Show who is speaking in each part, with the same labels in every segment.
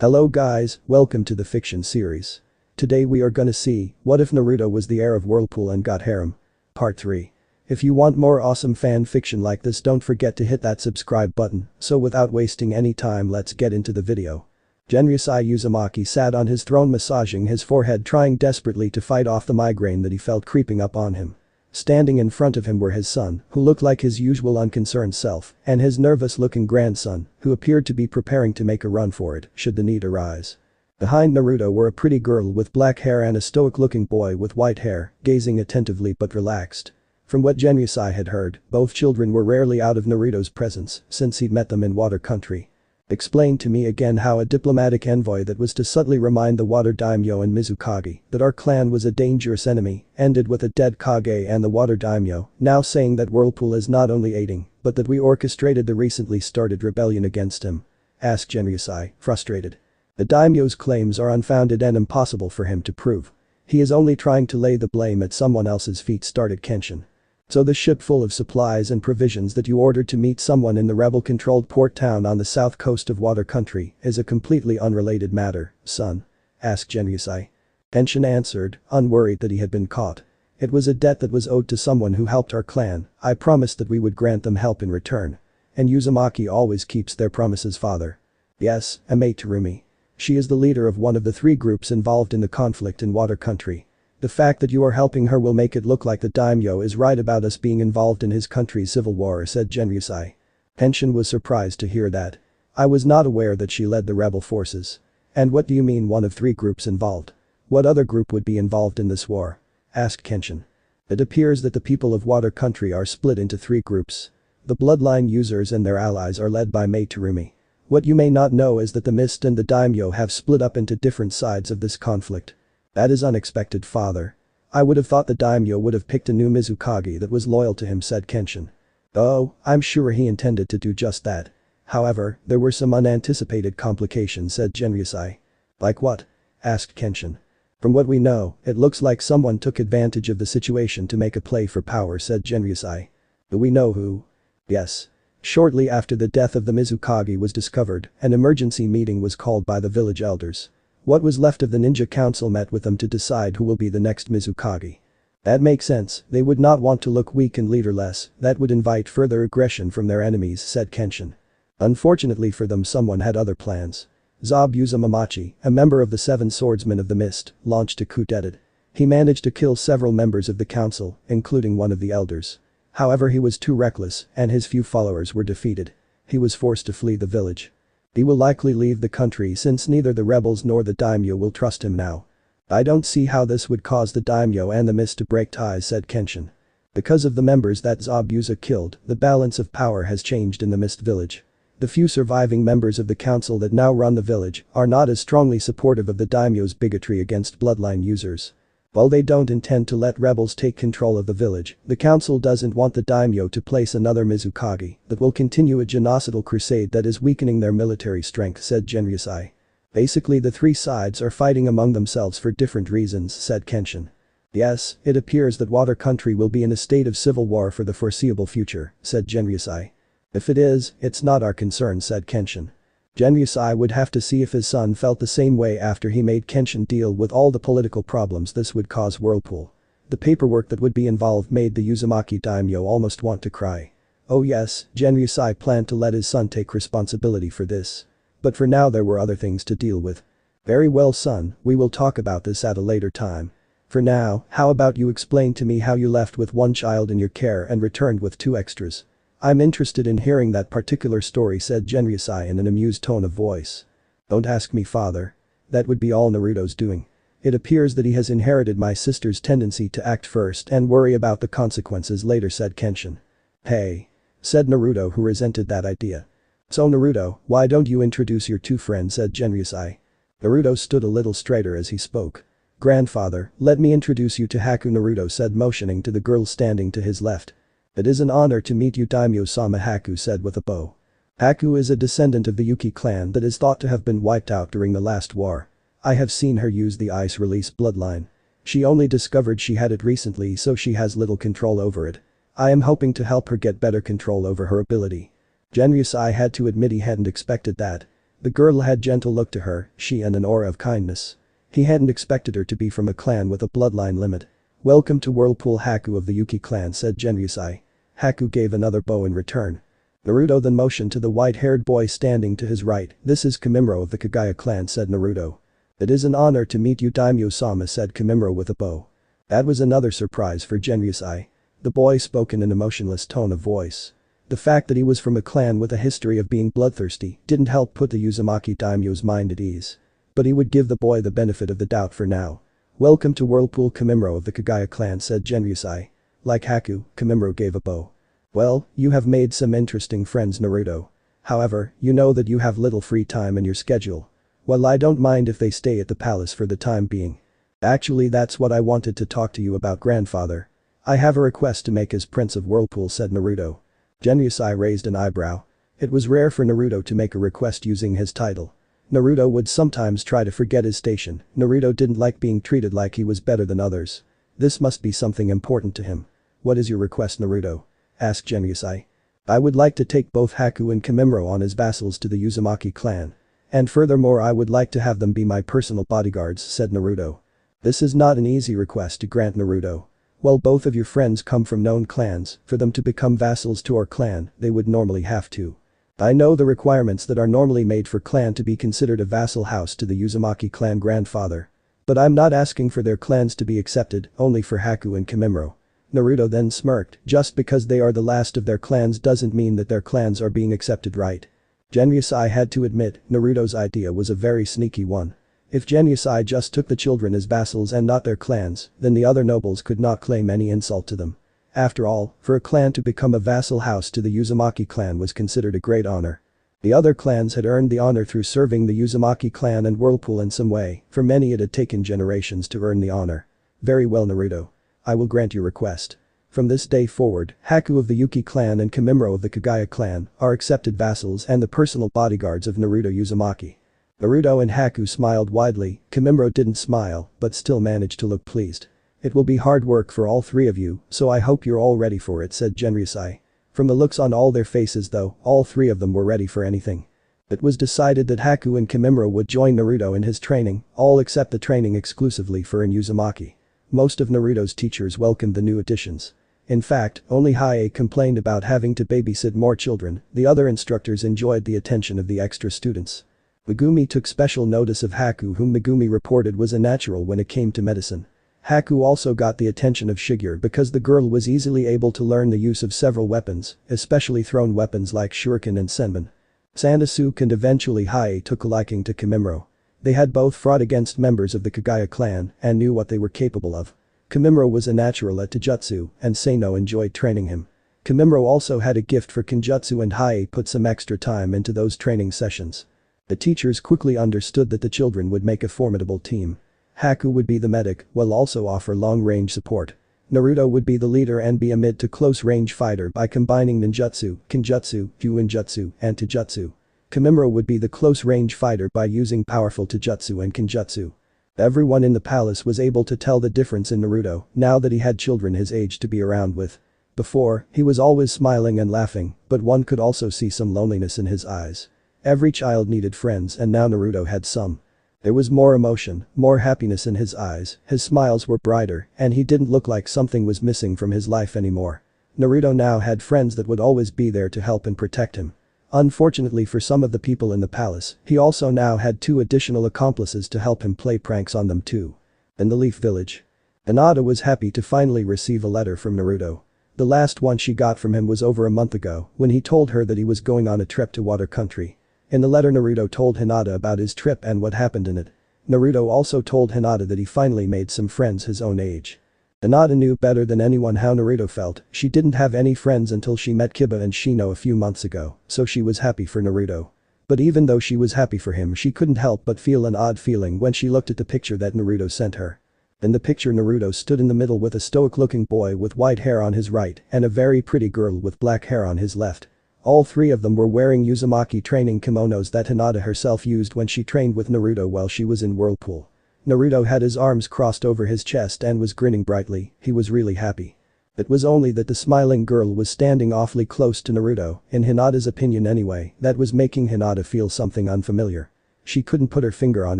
Speaker 1: Hello guys, welcome to the fiction series. Today we are gonna see, what if Naruto was the heir of Whirlpool and got Harem? Part 3. If you want more awesome fan fiction like this, don't forget to hit that subscribe button. So without wasting any time, let's get into the video. Genryusai Uzumaki sat on his throne massaging his forehead, trying desperately to fight off the migraine that he felt creeping up on him. Standing in front of him were his son, who looked like his usual unconcerned self, and his nervous-looking grandson, who appeared to be preparing to make a run for it, should the need arise. Behind Naruto were a pretty girl with black hair and a stoic-looking boy with white hair, gazing attentively but relaxed. From what Genryusai had heard, both children were rarely out of Naruto's presence since he'd met them in Water Country. Explain to me again how a diplomatic envoy that was to subtly remind the Water Daimyo and Mizukage that our clan was a dangerous enemy ended with a dead Kage and the Water Daimyo, now saying that Whirlpool is not only aiding, but that we orchestrated the recently started rebellion against him. Asked Genryusai, frustrated. The Daimyo's claims are unfounded and impossible for him to prove. He is only trying to lay the blame at someone else's feet, started Kenshin. So the ship full of supplies and provisions that you ordered to meet someone in the rebel-controlled port town on the south coast of Water Country is a completely unrelated matter, son? Asked Genryusai. Kenshin answered, unworried that he had been caught. It was a debt that was owed to someone who helped our clan. I promised that we would grant them help in return. And Uzumaki always keeps their promises, father. Yes, Ame Terumi. She is the leader of one of the 3 groups involved in the conflict in Water Country. The fact that you are helping her will make it look like the daimyo is right about us being involved in his country's civil war, said Genryusai. Kenshin was surprised to hear that. I was not aware that she led the rebel forces. And what do you mean one of 3 groups involved? What other group would be involved in this war? Asked Kenshin. It appears that the people of Water Country are split into 3 groups. The bloodline users and their allies are led by Ame Terumi. What you may not know is that the Mist and the daimyo have split up into different sides of this conflict. That is unexpected, father. I would have thought the daimyo would have picked a new Mizukage that was loyal to him, said Kenshin. Oh, I'm sure he intended to do just that. However, there were some unanticipated complications, said Genryusai. Like what? Asked Kenshin. From what we know, it looks like someone took advantage of the situation to make a play for power, said Genryusai. Do we know who? Yes. Shortly after the death of the Mizukage was discovered, an emergency meeting was called by the village elders. What was left of the ninja council met with them to decide who will be the next Mizukage. That makes sense, they would not want to look weak and leaderless, that would invite further aggression from their enemies, said Kenshin. Unfortunately for them, someone had other plans. Zabuza Mamachi, a member of the 7 Swordsmen of the Mist, launched a coup d'etat. He managed to kill several members of the council, including one of the elders. However, he was too reckless, and his few followers were defeated. He was forced to flee the village. He will likely leave the country since neither the rebels nor the daimyo will trust him now. I don't see how this would cause the daimyo and the Mist to break ties, said Kenshin. Because of the members that Zabuza killed, the balance of power has changed in the Mist village. The few surviving members of the council that now run the village are not as strongly supportive of the daimyo's bigotry against bloodline users. While they don't intend to let rebels take control of the village, the council doesn't want the daimyo to place another Mizukage that will continue a genocidal crusade that is weakening their military strength, said Genryusai. Basically, the 3 sides are fighting among themselves for different reasons, said Kenshin. Yes, it appears that Water Country will be in a state of civil war for the foreseeable future, said Genryusai. If it is, it's not our concern, said Kenshin. Genryusai would have to see if his son felt the same way after he made Kenshin deal with all the political problems this would cause Whirlpool. The paperwork that would be involved made the Uzumaki daimyo almost want to cry. Oh yes, Genryusai planned to let his son take responsibility for this. But for now there were other things to deal with. Very well, son, we will talk about this at a later time. For now, how about you explain to me how you left with 1 child in your care and returned with 2 extras? I'm interested in hearing that particular story, said Genryusai in an amused tone of voice. Don't ask me, father. That would be all Naruto's doing. It appears that he has inherited my sister's tendency to act first and worry about the consequences later, said Kenshin. Hey. Said Naruto, who resented that idea. So Naruto, why don't you introduce your 2 friends, said Genryusai. Naruto stood a little straighter as he spoke. Grandfather, let me introduce you to Haku, Naruto said, motioning to the girl standing to his left. It is an honor to meet you, Daimyo-sama, Haku said with a bow. Haku is a descendant of the Yuki clan that is thought to have been wiped out during the last war. I have seen her use the ice release bloodline. She only discovered she had it recently, so she has little control over it. I am hoping to help her get better control over her ability. Genryusai had to admit he hadn't expected that. The girl had gentle look to her, she and an aura of kindness. He hadn't expected her to be from a clan with a bloodline limit. "Welcome to Whirlpool Haku of the Yuki clan," said Genryusai. Haku gave another bow in return. Naruto then motioned to the white-haired boy standing to his right. "This is Kimimaro of the Kagaya clan," said Naruto. "It is an honor to meet you, Daimyo-sama," said Kimimaro with a bow. That was another surprise for Genryusai. The boy spoke in an emotionless tone of voice. The fact that he was from a clan with a history of being bloodthirsty didn't help put the Uzumaki daimyo's mind at ease. But he would give the boy the benefit of the doubt for now. "Welcome to Whirlpool, Kimimaro of the Kagaya clan," said Genryusai. Like Haku, Kimimaro gave a bow. "Well, you have made some interesting friends, Naruto. However, you know that you have little free time in your schedule. Well, I don't mind if they stay at the palace for the time being. Actually, that's what I wanted to talk to you about, grandfather. I have a request to make as Prince of Whirlpool," said Naruto. Genryusai raised an eyebrow. It was rare for Naruto to make a request using his title. Naruto would sometimes try to forget his station. Naruto didn't like being treated like he was better than others. This must be something important to him. "What is your request, Naruto?" asked Genryusai. "I would like to take both Haku and Kimimaro on as vassals to the Uzumaki clan. And furthermore, I would like to have them be my personal bodyguards," said Naruto. This is not an easy request to grant, Naruto. While both of your friends come from known clans, for them to become vassals to our clan, they would normally have to. I know the requirements that are normally made for clan to be considered a vassal house to the Uzumaki clan, grandfather. But I'm not asking for their clans to be accepted, only for Haku and Kimimaro." Naruto then smirked. "Just because they are the last of their clans doesn't mean that their clans are being accepted, right?" Genryusai had to admit, Naruto's idea was a very sneaky one. If Genryusai just took the children as vassals and not their clans, then the other nobles could not claim any insult to them. After all, for a clan to become a vassal house to the Uzumaki clan was considered a great honor. The other clans had earned the honor through serving the Uzumaki clan and Whirlpool in some way, for many it had taken generations to earn the honor. "Very well, Naruto. I will grant your request. From this day forward, Haku of the Yuki clan and Kimimaro of the Kagaya clan are accepted vassals and the personal bodyguards of Naruto Uzumaki." Naruto and Haku smiled widely. Kimimaro didn't smile, but still managed to look pleased. "It will be hard work for all three of you, so I hope you're all ready for it," said Genryusai. From the looks on all their faces though, all three of them were ready for anything. It was decided that Haku and Kimimaro would join Naruto in his training, all except the training exclusively for in Uzumaki. Most of Naruto's teachers welcomed the new additions. In fact, only Hiei complained about having to babysit more children. The other instructors enjoyed the attention of the extra students. Megumi took special notice of Haku, whom Megumi reported was a natural when it came to medicine. Haku also got the attention of Shigeru because the girl was easily able to learn the use of several weapons, especially thrown weapons like shuriken and senbon. Sanasuke and eventually Hiei took a liking to Kimimaro. They had both fought against members of the Kagaya clan and knew what they were capable of. Kimimaro was a natural at Taijutsu, and Seino enjoyed training him. Kimimaro also had a gift for Kenjutsu, and Hiei put some extra time into those training sessions. The teachers quickly understood that the children would make a formidable team. Haku would be the medic, while also offer long-range support. Naruto would be the leader and be a mid to close-range fighter by combining ninjutsu, kenjutsu, fuinjutsu, and taijutsu. Kimimaro would be the close-range fighter by using powerful taijutsu and kenjutsu. Everyone in the palace was able to tell the difference in Naruto now that he had children his age to be around with. Before, he was always smiling and laughing, but one could also see some loneliness in his eyes. Every child needed friends, and now Naruto had some. There was more emotion, more happiness in his eyes, his smiles were brighter, and he didn't look like something was missing from his life anymore. Naruto now had friends that would always be there to help and protect him. Unfortunately for some of the people in the palace, he also now had 2 additional accomplices to help him play pranks on them too. In the Leaf Village. Hinata was happy to finally receive a letter from Naruto. The last one she got from him was over a month ago when he told her that he was going on a trip to Water Country. In the letter, Naruto told Hinata about his trip and what happened in it. Naruto also told Hinata that he finally made some friends his own age. Hinata knew better than anyone how Naruto felt. She didn't have any friends until she met Kiba and Shino a few months ago, so she was happy for Naruto. But even though she was happy for him, she couldn't help but feel an odd feeling when she looked at the picture that Naruto sent her. In the picture, Naruto stood in the middle with a stoic-looking boy with white hair on his right and a very pretty girl with black hair on his left. All 3 of them were wearing Uzumaki training kimonos that Hinata herself used when she trained with Naruto while she was in Whirlpool. Naruto had his arms crossed over his chest and was grinning brightly. He was really happy. It was only that the smiling girl was standing awfully close to Naruto, in Hinata's opinion anyway, that was making Hinata feel something unfamiliar. She couldn't put her finger on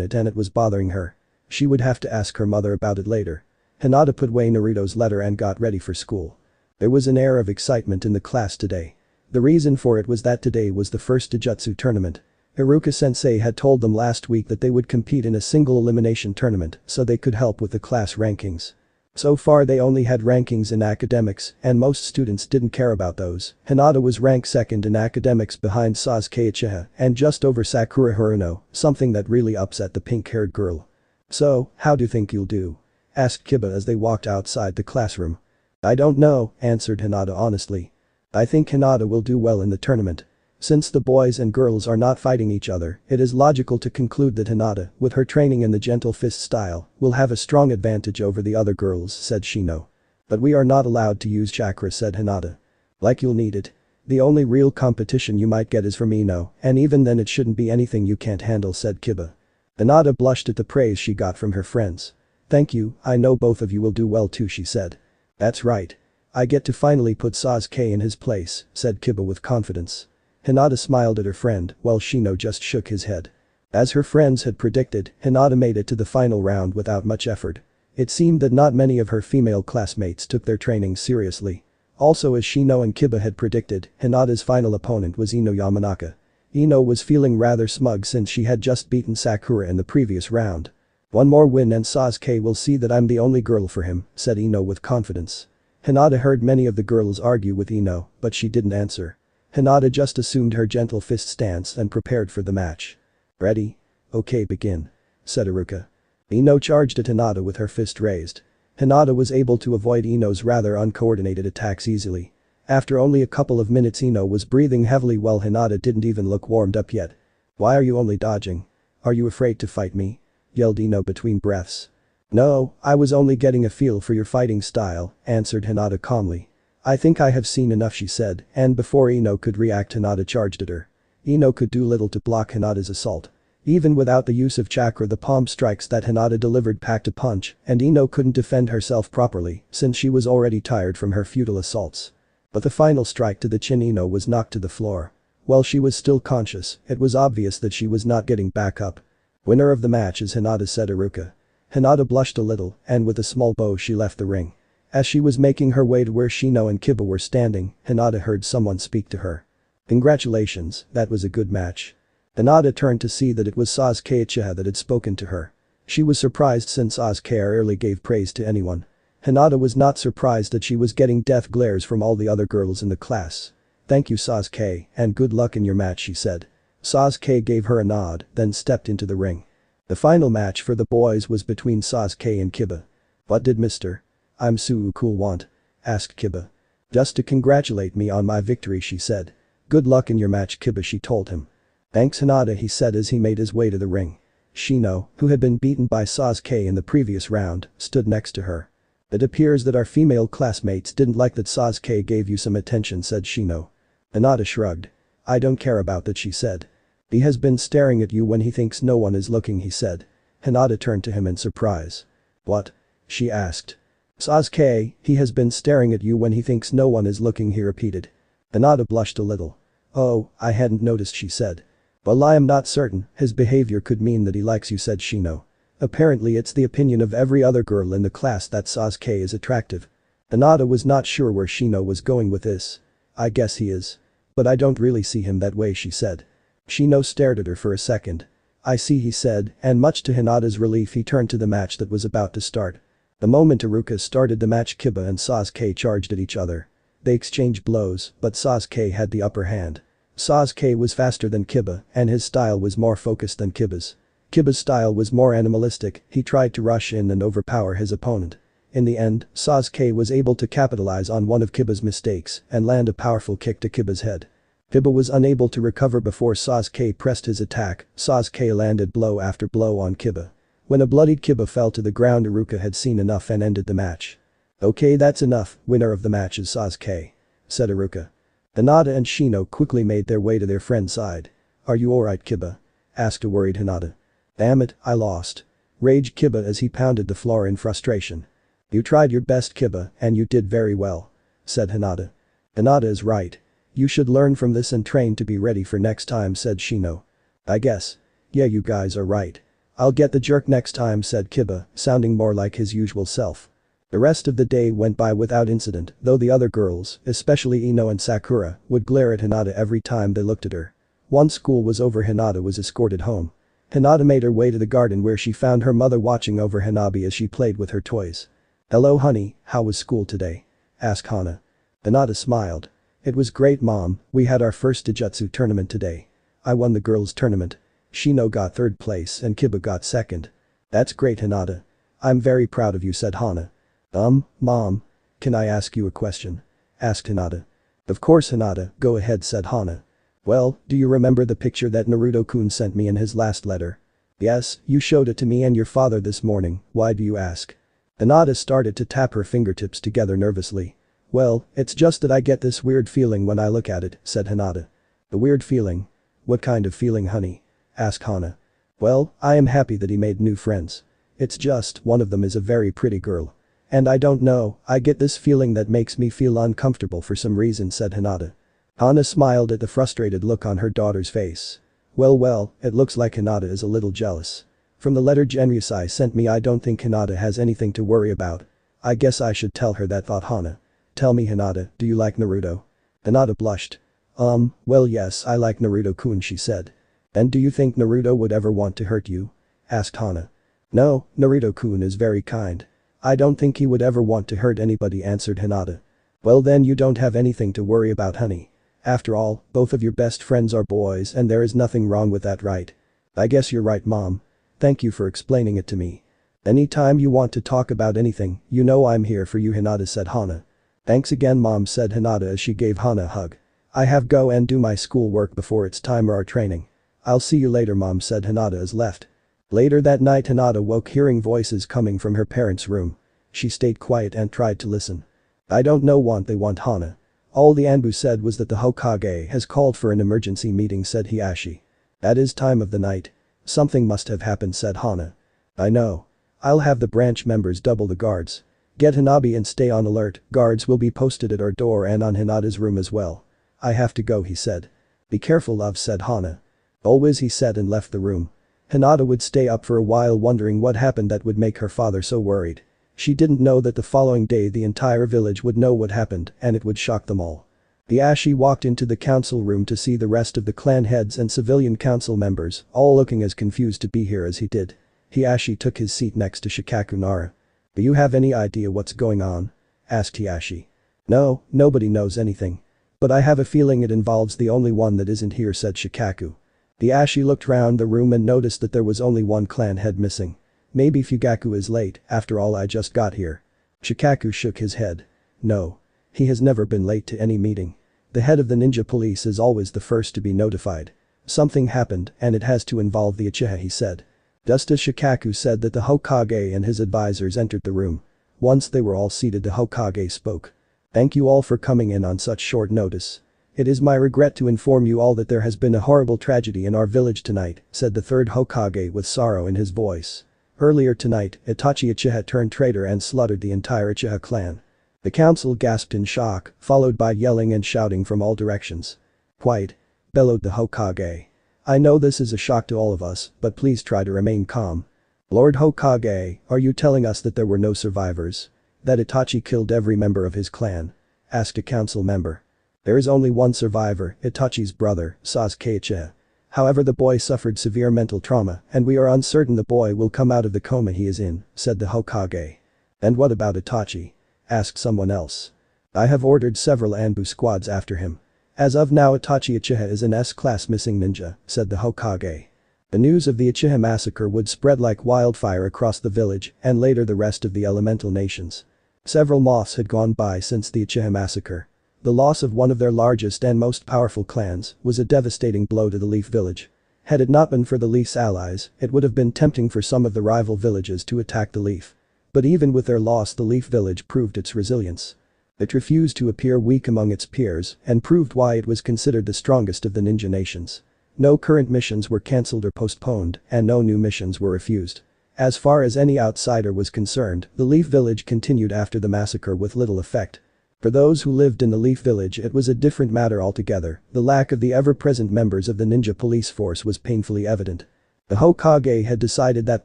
Speaker 1: it and it was bothering her. She would have to ask her mother about it later. Hinata put away Naruto's letter and got ready for school. There was an air of excitement in the class today. The reason for it was that today was the first Jujutsu tournament. Iruka-sensei had told them last week that they would compete in a single elimination tournament so they could help with the class rankings. So far they only had rankings in academics and most students didn't care about those. Hinata was ranked second in academics behind Sasuke Uchiha and just over Sakura Haruno, something that really upset the pink-haired girl. "So, how do you think you'll do?" asked Kiba as they walked outside the classroom. "I don't know," answered Hinata honestly. "I think Hinata will do well in the tournament. Since the boys and girls are not fighting each other, it is logical to conclude that Hinata, with her training in the gentle fist style, will have a strong advantage over the other girls," said Shino. "But we are not allowed to use chakra," said Hinata. "Like you'll need it. The only real competition you might get is from Ino, and even then it shouldn't be anything you can't handle," said Kiba. Hinata blushed at the praise she got from her friends. "Thank you, I know both of you will do well too," she said. "That's right. I get to finally put Sasuke in his place," said Kiba with confidence. Hinata smiled at her friend while Shino just shook his head. As her friends had predicted, Hinata made it to the final round without much effort. It seemed that not many of her female classmates took their training seriously. Also, as Shino and Kiba had predicted, Hinata's final opponent was Ino Yamanaka. Ino was feeling rather smug since she had just beaten Sakura in the previous round. "One more win and Sasuke will see that I'm the only girl for him," said Ino with confidence. Hinata heard many of the girls argue with Ino, but she didn't answer. Hinata just assumed her gentle fist stance and prepared for the match. "Ready? Okay, begin," said Iruka. Ino charged at Hinata with her fist raised. Hinata was able to avoid Ino's rather uncoordinated attacks easily. After only a couple of minutes Ino was breathing heavily while Hinata didn't even look warmed up yet. "Why are you only dodging? Are you afraid to fight me?" yelled Ino between breaths. "No, I was only getting a feel for your fighting style," answered Hinata calmly. "I think I have seen enough," she said, and before Ino could react Hinata charged at her. Ino could do little to block Hinata's assault. Even without the use of chakra the palm strikes that Hinata delivered packed a punch and Ino couldn't defend herself properly since she was already tired from her futile assaults. But the final strike to the chin Ino was knocked to the floor. While she was still conscious, it was obvious that she was not getting back up. "Winner of the match is Hinata," said Iruka. Hinata blushed a little and with a small bow she left the ring. As she was making her way to where Shino and Kiba were standing, Hinata heard someone speak to her. "Congratulations, that was a good match." Hinata turned to see that it was Sasuke Uchiha that had spoken to her. She was surprised since Sasuke rarely gave praise to anyone. Hinata was not surprised that she was getting death glares from all the other girls in the class. "Thank you Sasuke, and good luck in your match," she said. Sasuke gave her a nod, then stepped into the ring. The final match for the boys was between Sasuke and Kiba. "What did Mr. I'm so cool want?" asked Kiba. "Just to congratulate me on my victory," she said. "Good luck in your match Kiba," she told him. "Thanks Hinata," he said as he made his way to the ring. Shino, who had been beaten by Sasuke in the previous round, stood next to her. "It appears that our female classmates didn't like that Sasuke gave you some attention," said Shino. Hinata shrugged. "I don't care about that," she said. "He has been staring at you when he thinks no one is looking," he said. Hinata turned to him in surprise. "What?" she asked. "Sasuke, he has been staring at you when he thinks no one is looking," he repeated. Hinata blushed a little. "Oh, I hadn't noticed," she said. "Well, I am not certain, his behavior could mean that he likes you," said Shino. "Apparently it's the opinion of every other girl in the class that Sasuke is attractive." Hinata was not sure where Shino was going with this. "I guess he is. But I don't really see him that way," she said. Shino stared at her for a second. "I see," he said, and much to Hinata's relief he turned to the match that was about to start. The moment Iruka started the match Kiba and Sasuke charged at each other. They exchanged blows, but Sasuke had the upper hand. Sasuke was faster than Kiba and his style was more focused than Kiba's. Kiba's style was more animalistic, he tried to rush in and overpower his opponent. In the end, Sasuke was able to capitalize on one of Kiba's mistakes and land a powerful kick to Kiba's head. Kiba was unable to recover before Sasuke pressed his attack. Sasuke landed blow after blow on Kiba. When a bloodied Kiba fell to the ground, Iruka had seen enough and ended the match. "Okay, that's enough, winner of the match is Sasuke," said Iruka. Hinata and Shino quickly made their way to their friend's side. "Are you alright Kiba?" asked a worried Hinata. "Damn it, I lost," raged Kiba as he pounded the floor in frustration. You tried your best Kiba and you did very well. Said Hinata. Hinata is right. You should learn from this and train to be ready for next time said Shino. I guess. Yeah you guys are right. I'll get the jerk next time said Kiba, sounding more like his usual self. The rest of the day went by without incident, though the other girls, especially Ino and Sakura, would glare at Hinata every time they looked at her. Once school was over Hinata was escorted home. Hinata made her way to the garden where she found her mother watching over Hanabi as she played with her toys. Hello honey, how was school today? Asked Hana. Hinata smiled. It was great mom, we had our first Dijutsu tournament today. I won the girls tournament. Shino got third place and Kiba got second. That's great Hinata. I'm very proud of you said Hana. Mom. Can I ask you a question? Asked Hinata. Of course Hinata, go ahead said Hana. Well, do you remember the picture that Naruto-kun sent me in his last letter? Yes, you showed it to me and your father this morning, why do you ask? Hinata started to tap her fingertips together nervously. Well, it's just that I get this weird feeling when I look at it, said Hinata. The weird feeling? What kind of feeling honey? Asked Hana. Well, I am happy that he made new friends. It's just, one of them is a very pretty girl. And I don't know, I get this feeling that makes me feel uncomfortable for some reason said Hinata. Hana smiled at the frustrated look on her daughter's face. Well, it looks like Hinata is a little jealous. From the letter Genryusai sent me I don't think Hinata has anything to worry about. I guess I should tell her that thought Hana. Tell me Hinata, do you like Naruto? Hinata blushed. Well yes I like Naruto-kun she said. And do you think Naruto would ever want to hurt you? Asked Hana. No, Naruto-kun is very kind. I don't think he would ever want to hurt anybody answered Hinata. Well then you don't have anything to worry about honey. After all, both of your best friends are boys and there is nothing wrong with that right? I guess you're right mom. Thank you for explaining it to me. Anytime you want to talk about anything, you know I'm here for you Hinata said Hana. Thanks again mom said Hinata as she gave Hana a hug. I have go and do my schoolwork before it's time for our training. I'll see you later mom said Hinata as left. Later that night Hinata woke hearing voices coming from her parents' room. She stayed quiet and tried to listen. I don't know what they want Hana. All the Anbu said was that the Hokage has called for an emergency meeting said Hiashi. That is time of the night. Something must have happened said Hana. I know. I'll have the branch members double the guards. Get Hanabi and stay on alert, guards will be posted at our door and on Hinata's room as well. I have to go he said. Be careful love said Hana. Always he said and left the room. Hinata would stay up for a while wondering what happened that would make her father so worried. She didn't know that the following day the entire village would know what happened and it would shock them all. Hiashi walked into the council room to see the rest of the clan heads and civilian council members, all looking as confused to be here as he did. Hiashi took his seat next to Shikaku Nara. Do you have any idea what's going on? Asked Hiashi. No, nobody knows anything. But I have a feeling it involves the only one that isn't here said Shikaku. Hiashi looked round the room and noticed that there was only one clan head missing. Maybe Fugaku is late, after all I just got here. Shikaku shook his head. No. He has never been late to any meeting. The head of the ninja police is always the first to be notified. Something happened and it has to involve the Uchiha he said. Just as Shikaku said that the Hokage and his advisors entered the room. Once they were all seated the Hokage spoke. Thank you all for coming in on such short notice. It is my regret to inform you all that there has been a horrible tragedy in our village tonight, said the third Hokage with sorrow in his voice. Earlier tonight, Itachi Uchiha turned traitor and slaughtered the entire Uchiha clan. The council gasped in shock, followed by yelling and shouting from all directions. Quiet! Bellowed the Hokage. I know this is a shock to all of us, but please try to remain calm. Lord Hokage, are you telling us that there were no survivors? That Itachi killed every member of his clan? Asked a council member. There is only one survivor, Itachi's brother, Sasuke Uchiha. However the boy suffered severe mental trauma and we are uncertain the boy will come out of the coma he is in, said the Hokage. And what about Itachi? Asked someone else. I have ordered several Anbu squads after him. As of now Itachi Uchiha is an S-class missing ninja, said the Hokage. The news of the Uchiha massacre would spread like wildfire across the village and later the rest of the elemental nations. Several months had gone by since the Uchiha massacre. The loss of one of their largest and most powerful clans was a devastating blow to the Leaf village. Had it not been for the Leaf's allies, it would have been tempting for some of the rival villages to attack the Leaf. But even with their loss the Leaf village proved its resilience. It refused to appear weak among its peers and proved why it was considered the strongest of the ninja nations. No current missions were cancelled or postponed and no new missions were refused. As far as any outsider was concerned, the Leaf Village continued after the massacre with little effect. For those who lived in the Leaf Village, it was a different matter altogether. The lack of the ever-present members of the ninja police force was painfully evident. The Hokage had decided that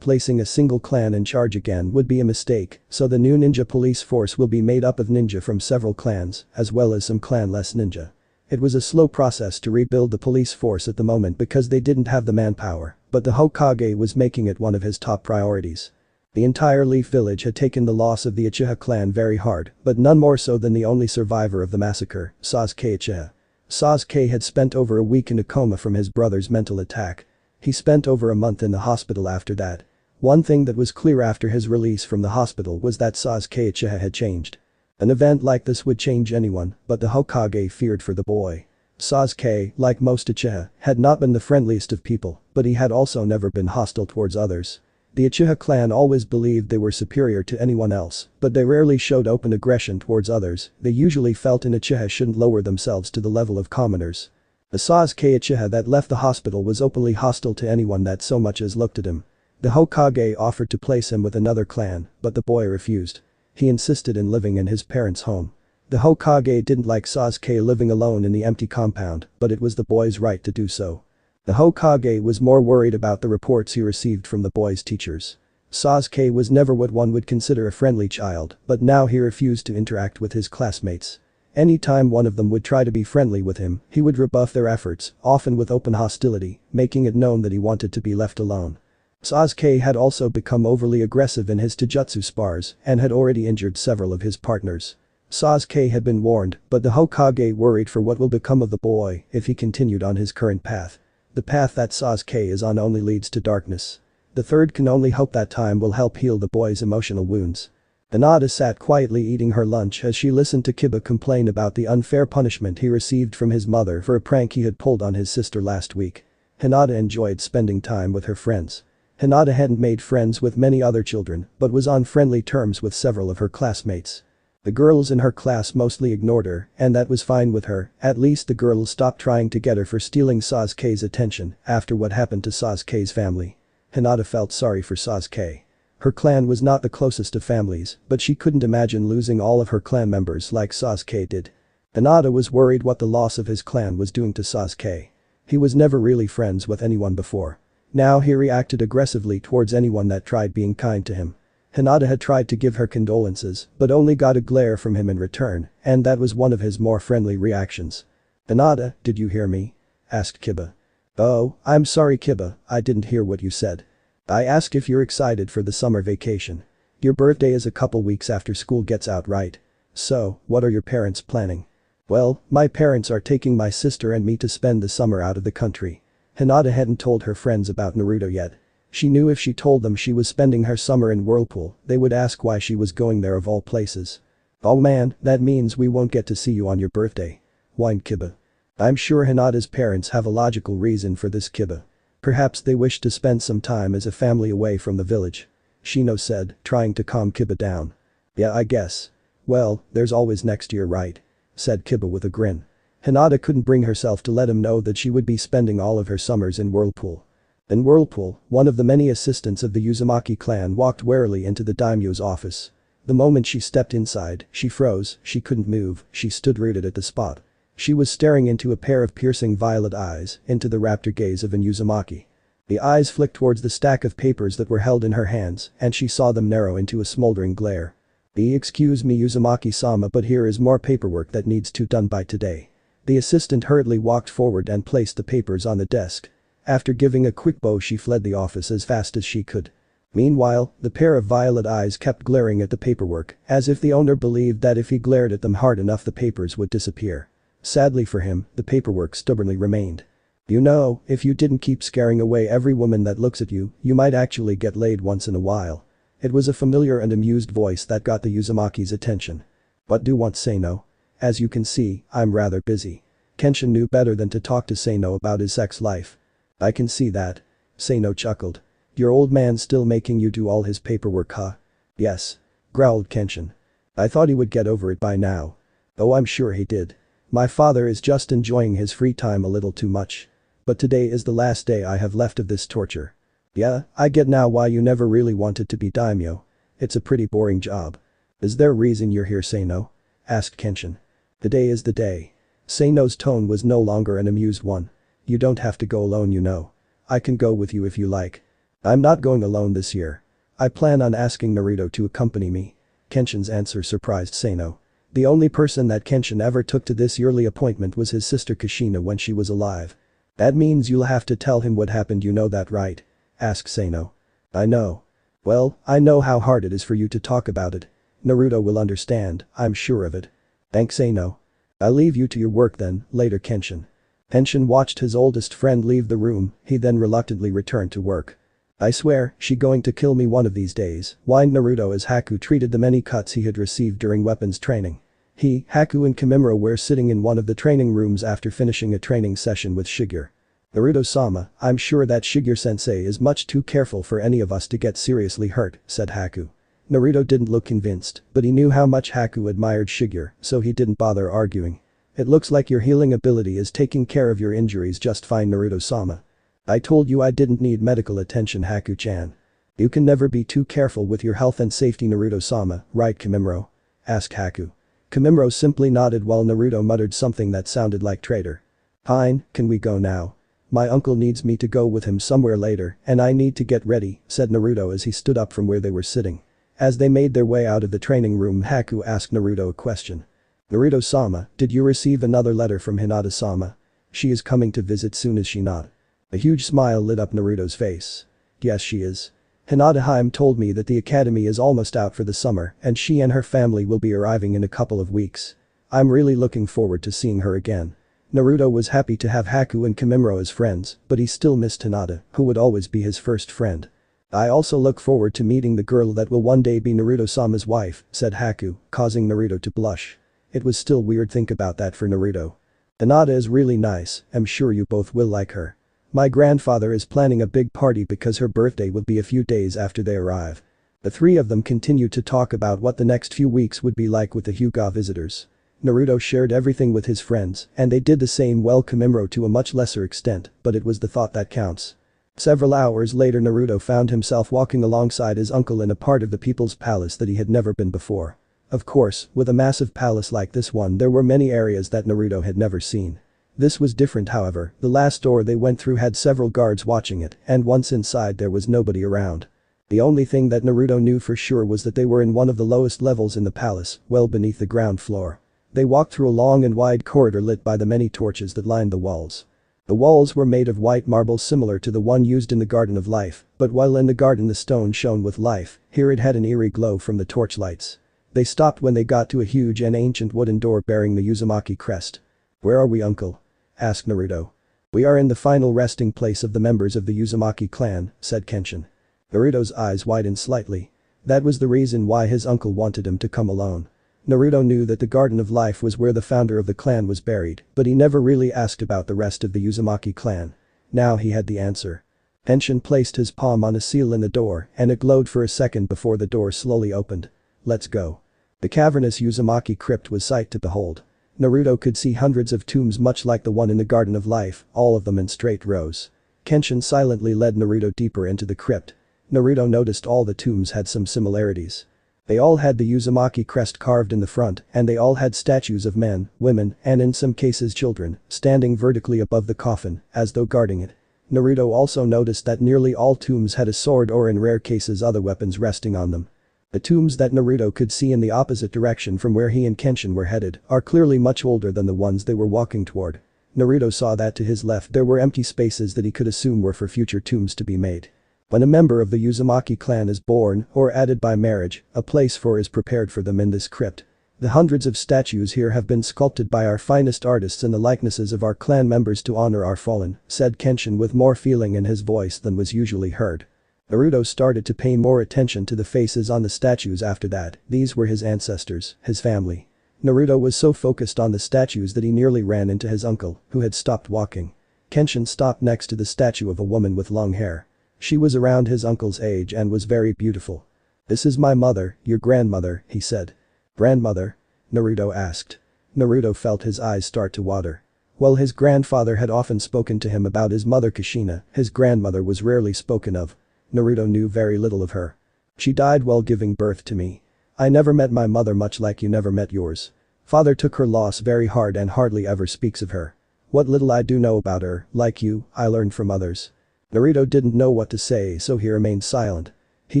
Speaker 1: placing a single clan in charge again would be a mistake, so the new ninja police force will be made up of ninja from several clans, as well as some clan-less ninja. It was a slow process to rebuild the police force at the moment because they didn't have the manpower, but the Hokage was making it one of his top priorities. The entire Leaf Village had taken the loss of the Uchiha clan very hard, but none more so than the only survivor of the massacre, Sasuke Uchiha. Sasuke had spent over a week in a coma from his brother's mental attack. He spent over a month in the hospital after that. One thing that was clear after his release from the hospital was that Sasuke Uchiha had changed. An event like this would change anyone, but the Hokage feared for the boy. Sasuke, like most Uchiha, had not been the friendliest of people, but he had also never been hostile towards others. The Uchiha clan always believed they were superior to anyone else, but they rarely showed open aggression towards others. They usually felt an Uchiha shouldn't lower themselves to the level of commoners. The Sasuke Uchiha that left the hospital was openly hostile to anyone that so much as looked at him. The Hokage offered to place him with another clan, but the boy refused. He insisted in living in his parents' home. The Hokage didn't like Sasuke living alone in the empty compound, but it was the boy's right to do so. The Hokage was more worried about the reports he received from the boy's teachers. Sasuke was never what one would consider a friendly child, but now he refused to interact with his classmates. Anytime one of them would try to be friendly with him, he would rebuff their efforts, often with open hostility, making it known that he wanted to be left alone. Sasuke had also become overly aggressive in his taijutsu spars and had already injured several of his partners. Sasuke had been warned, but the Hokage worried for what will become of the boy if he continued on his current path. The path that Sasuke is on only leads to darkness. The third can only hope that time will help heal the boy's emotional wounds. Hinata sat quietly eating her lunch as she listened to Kiba complain about the unfair punishment he received from his mother for a prank he had pulled on his sister last week. Hinata enjoyed spending time with her friends. Hinata hadn't made friends with many other children, but was on friendly terms with several of her classmates. The girls in her class mostly ignored her, and that was fine with her. At least the girls stopped trying to get her for stealing Sasuke's attention after what happened to Sasuke's family. Hinata felt sorry for Sasuke. Her clan was not the closest of families, but she couldn't imagine losing all of her clan members like Sasuke did. Hinata was worried what the loss of his clan was doing to Sasuke. He was never really friends with anyone before. Now he reacted aggressively towards anyone that tried being kind to him. Hinata had tried to give her condolences, but only got a glare from him in return, and that was one of his more friendly reactions. "Hinata, did you hear me?" asked Kiba. "Oh, I'm sorry Kiba, I didn't hear what you said. I asked if you're excited for the summer vacation. Your birthday is a couple weeks after school gets out, right? So, what are your parents planning?" "Well, my parents are taking my sister and me to spend the summer out of the country." Hinata hadn't told her friends about Naruto yet. She knew if she told them she was spending her summer in Whirlpool, they would ask why she was going there of all places. "Oh man, that means we won't get to see you on your birthday," whined Kiba. I'm sure Hinata's parents have a logical reason for this, Kiba. Perhaps they wish to spend some time as a family away from the village. Shino said, trying to calm Kiba down. "Yeah, I guess. Well, there's always next year, right?" said Kiba with a grin. Hinata couldn't bring herself to let him know that she would be spending all of her summers in Whirlpool. In Whirlpool, one of the many assistants of the Uzumaki clan walked warily into the daimyo's office. The moment she stepped inside, she froze, she couldn't move, she stood rooted at the spot. She was staring into a pair of piercing violet eyes, into the raptor gaze of an Uzumaki. The eyes flicked towards the stack of papers that were held in her hands, and she saw them narrow into a smoldering glare. Excuse me Uzumaki-sama, but here is more paperwork that needs to done by today." The assistant hurriedly walked forward and placed the papers on the desk. After giving a quick bow, she fled the office as fast as she could. Meanwhile, the pair of violet eyes kept glaring at the paperwork, as if the owner believed that if he glared at them hard enough the papers would disappear. Sadly for him, the paperwork stubbornly remained. "You know, if you didn't keep scaring away every woman that looks at you, you might actually get laid once in a while." It was a familiar and amused voice that got the Uzumaki's attention. "What do you want, Seino? As you can see, I'm rather busy." Kenshin knew better than to talk to Seino about his sex life. "I can see that." Seino chuckled. "Your old man's still making you do all his paperwork, huh?" "Yes," growled Kenshin. "I thought he would get over it by now." "Oh, I'm sure he did. My father is just enjoying his free time a little too much. But today is the last day I have left of this torture." Yeah, I get now why you never really wanted to be daimyo. It's a pretty boring job. Is there a reason you're here, Seino? Asked Kenshin. The day is the day. Seino's tone was no longer an amused one. You don't have to go alone, you know. I can go with you if you like. I'm not going alone this year. I plan on asking Naruto to accompany me. Kenshin's answer surprised Seino. The only person that Kenshin ever took to this yearly appointment was his sister Kushina when she was alive. That means you'll have to tell him what happened, you know that, right? Asked Seino. I know. Well, I know how hard it is for you to talk about it. Naruto will understand, I'm sure of it. Thanks, Seino. I'll leave you to your work then, later, Kenshin. Kenshin watched his oldest friend leave the room, he then reluctantly returned to work. I swear, she going to kill me one of these days, whined Naruto as Haku treated the many cuts he had received during weapons training. He, Haku and Kimimura were sitting in one of the training rooms after finishing a training session with Shigeru. Naruto-sama, I'm sure that Shigeru-sensei is much too careful for any of us to get seriously hurt, said Haku. Naruto didn't look convinced, but he knew how much Haku admired Shigeru, so he didn't bother arguing. It looks like your healing ability is taking care of your injuries just fine, Naruto-sama. I told you I didn't need medical attention, Haku-chan. You can never be too careful with your health and safety, Naruto-sama, right, Kimimura? Asked Haku. Kimimura simply nodded while Naruto muttered something that sounded like traitor. Fine, can we go now? My uncle needs me to go with him somewhere later and I need to get ready, said Naruto as he stood up from where they were sitting. As they made their way out of the training room, Haku asked Naruto a question. Naruto-sama, did you receive another letter from Hinata-sama? She is coming to visit soon, is she not? A huge smile lit up Naruto's face. Yes, she is. Hinata-hime told me that the academy is almost out for the summer and she and her family will be arriving in a couple of weeks. I'm really looking forward to seeing her again. Naruto was happy to have Haku and Kimimura as friends, but he still missed Hinata, who would always be his first friend. I also look forward to meeting the girl that will one day be Naruto-sama's wife, said Haku, causing Naruto to blush. It was still weird think about that for Naruto. Hinata is really nice, I'm sure you both will like her. My grandfather is planning a big party because her birthday will be a few days after they arrive. The three of them continued to talk about what the next few weeks would be like with the Hyuga visitors. Naruto shared everything with his friends, and they did the same, well, Kimimura to a much lesser extent, but it was the thought that counts. Several hours later, Naruto found himself walking alongside his uncle in a part of the People's Palace that he had never been before. Of course, with a massive palace like this one, there were many areas that Naruto had never seen. This was different, however. The last door they went through had several guards watching it, and once inside there was nobody around. The only thing that Naruto knew for sure was that they were in one of the lowest levels in the palace, well beneath the ground floor. They walked through a long and wide corridor lit by the many torches that lined the walls. The walls were made of white marble similar to the one used in the Garden of Life, but while in the garden the stone shone with life, here it had an eerie glow from the torchlights. They stopped when they got to a huge and ancient wooden door bearing the Uzumaki crest. Where are we, uncle? Asked Naruto. We are in the final resting place of the members of the Uzumaki clan, said Kenshin. Naruto's eyes widened slightly. That was the reason why his uncle wanted him to come alone. Naruto knew that the Garden of Life was where the founder of the clan was buried, but he never really asked about the rest of the Uzumaki clan. Now he had the answer. Kenshin placed his palm on a seal in the door and it glowed for a second before the door slowly opened. Let's go. The cavernous Uzumaki Crypt was sight to behold. Naruto could see hundreds of tombs much like the one in the Garden of Life, all of them in straight rows. Kenshin silently led Naruto deeper into the crypt. Naruto noticed all the tombs had some similarities. They all had the Uzumaki crest carved in the front and they all had statues of men, women, and in some cases children, standing vertically above the coffin, as though guarding it. Naruto also noticed that nearly all tombs had a sword or in rare cases other weapons resting on them. The tombs that Naruto could see in the opposite direction from where he and Kenshin were headed are clearly much older than the ones they were walking toward. Naruto saw that to his left there were empty spaces that he could assume were for future tombs to be made. When a member of the Uzumaki clan is born or added by marriage, a place for is prepared for them in this crypt. The hundreds of statues here have been sculpted by our finest artists in the likenesses of our clan members to honor our fallen, said Kenshin with more feeling in his voice than was usually heard. Naruto started to pay more attention to the faces on the statues after that. These were his ancestors, his family. Naruto was so focused on the statues that he nearly ran into his uncle, who had stopped walking. Kenshin stopped next to the statue of a woman with long hair. She was around his uncle's age and was very beautiful. This is my mother, your grandmother, he said. Grandmother? Naruto asked. Naruto felt his eyes start to water. While his grandfather had often spoken to him about his mother Kushina, his grandmother was rarely spoken of. Naruto knew very little of her. She died while giving birth to me. I never met my mother much like you never met yours. Father took her loss very hard and hardly ever speaks of her. What little I do know about her, like you, I learned from others. Naruto didn't know what to say so he remained silent. He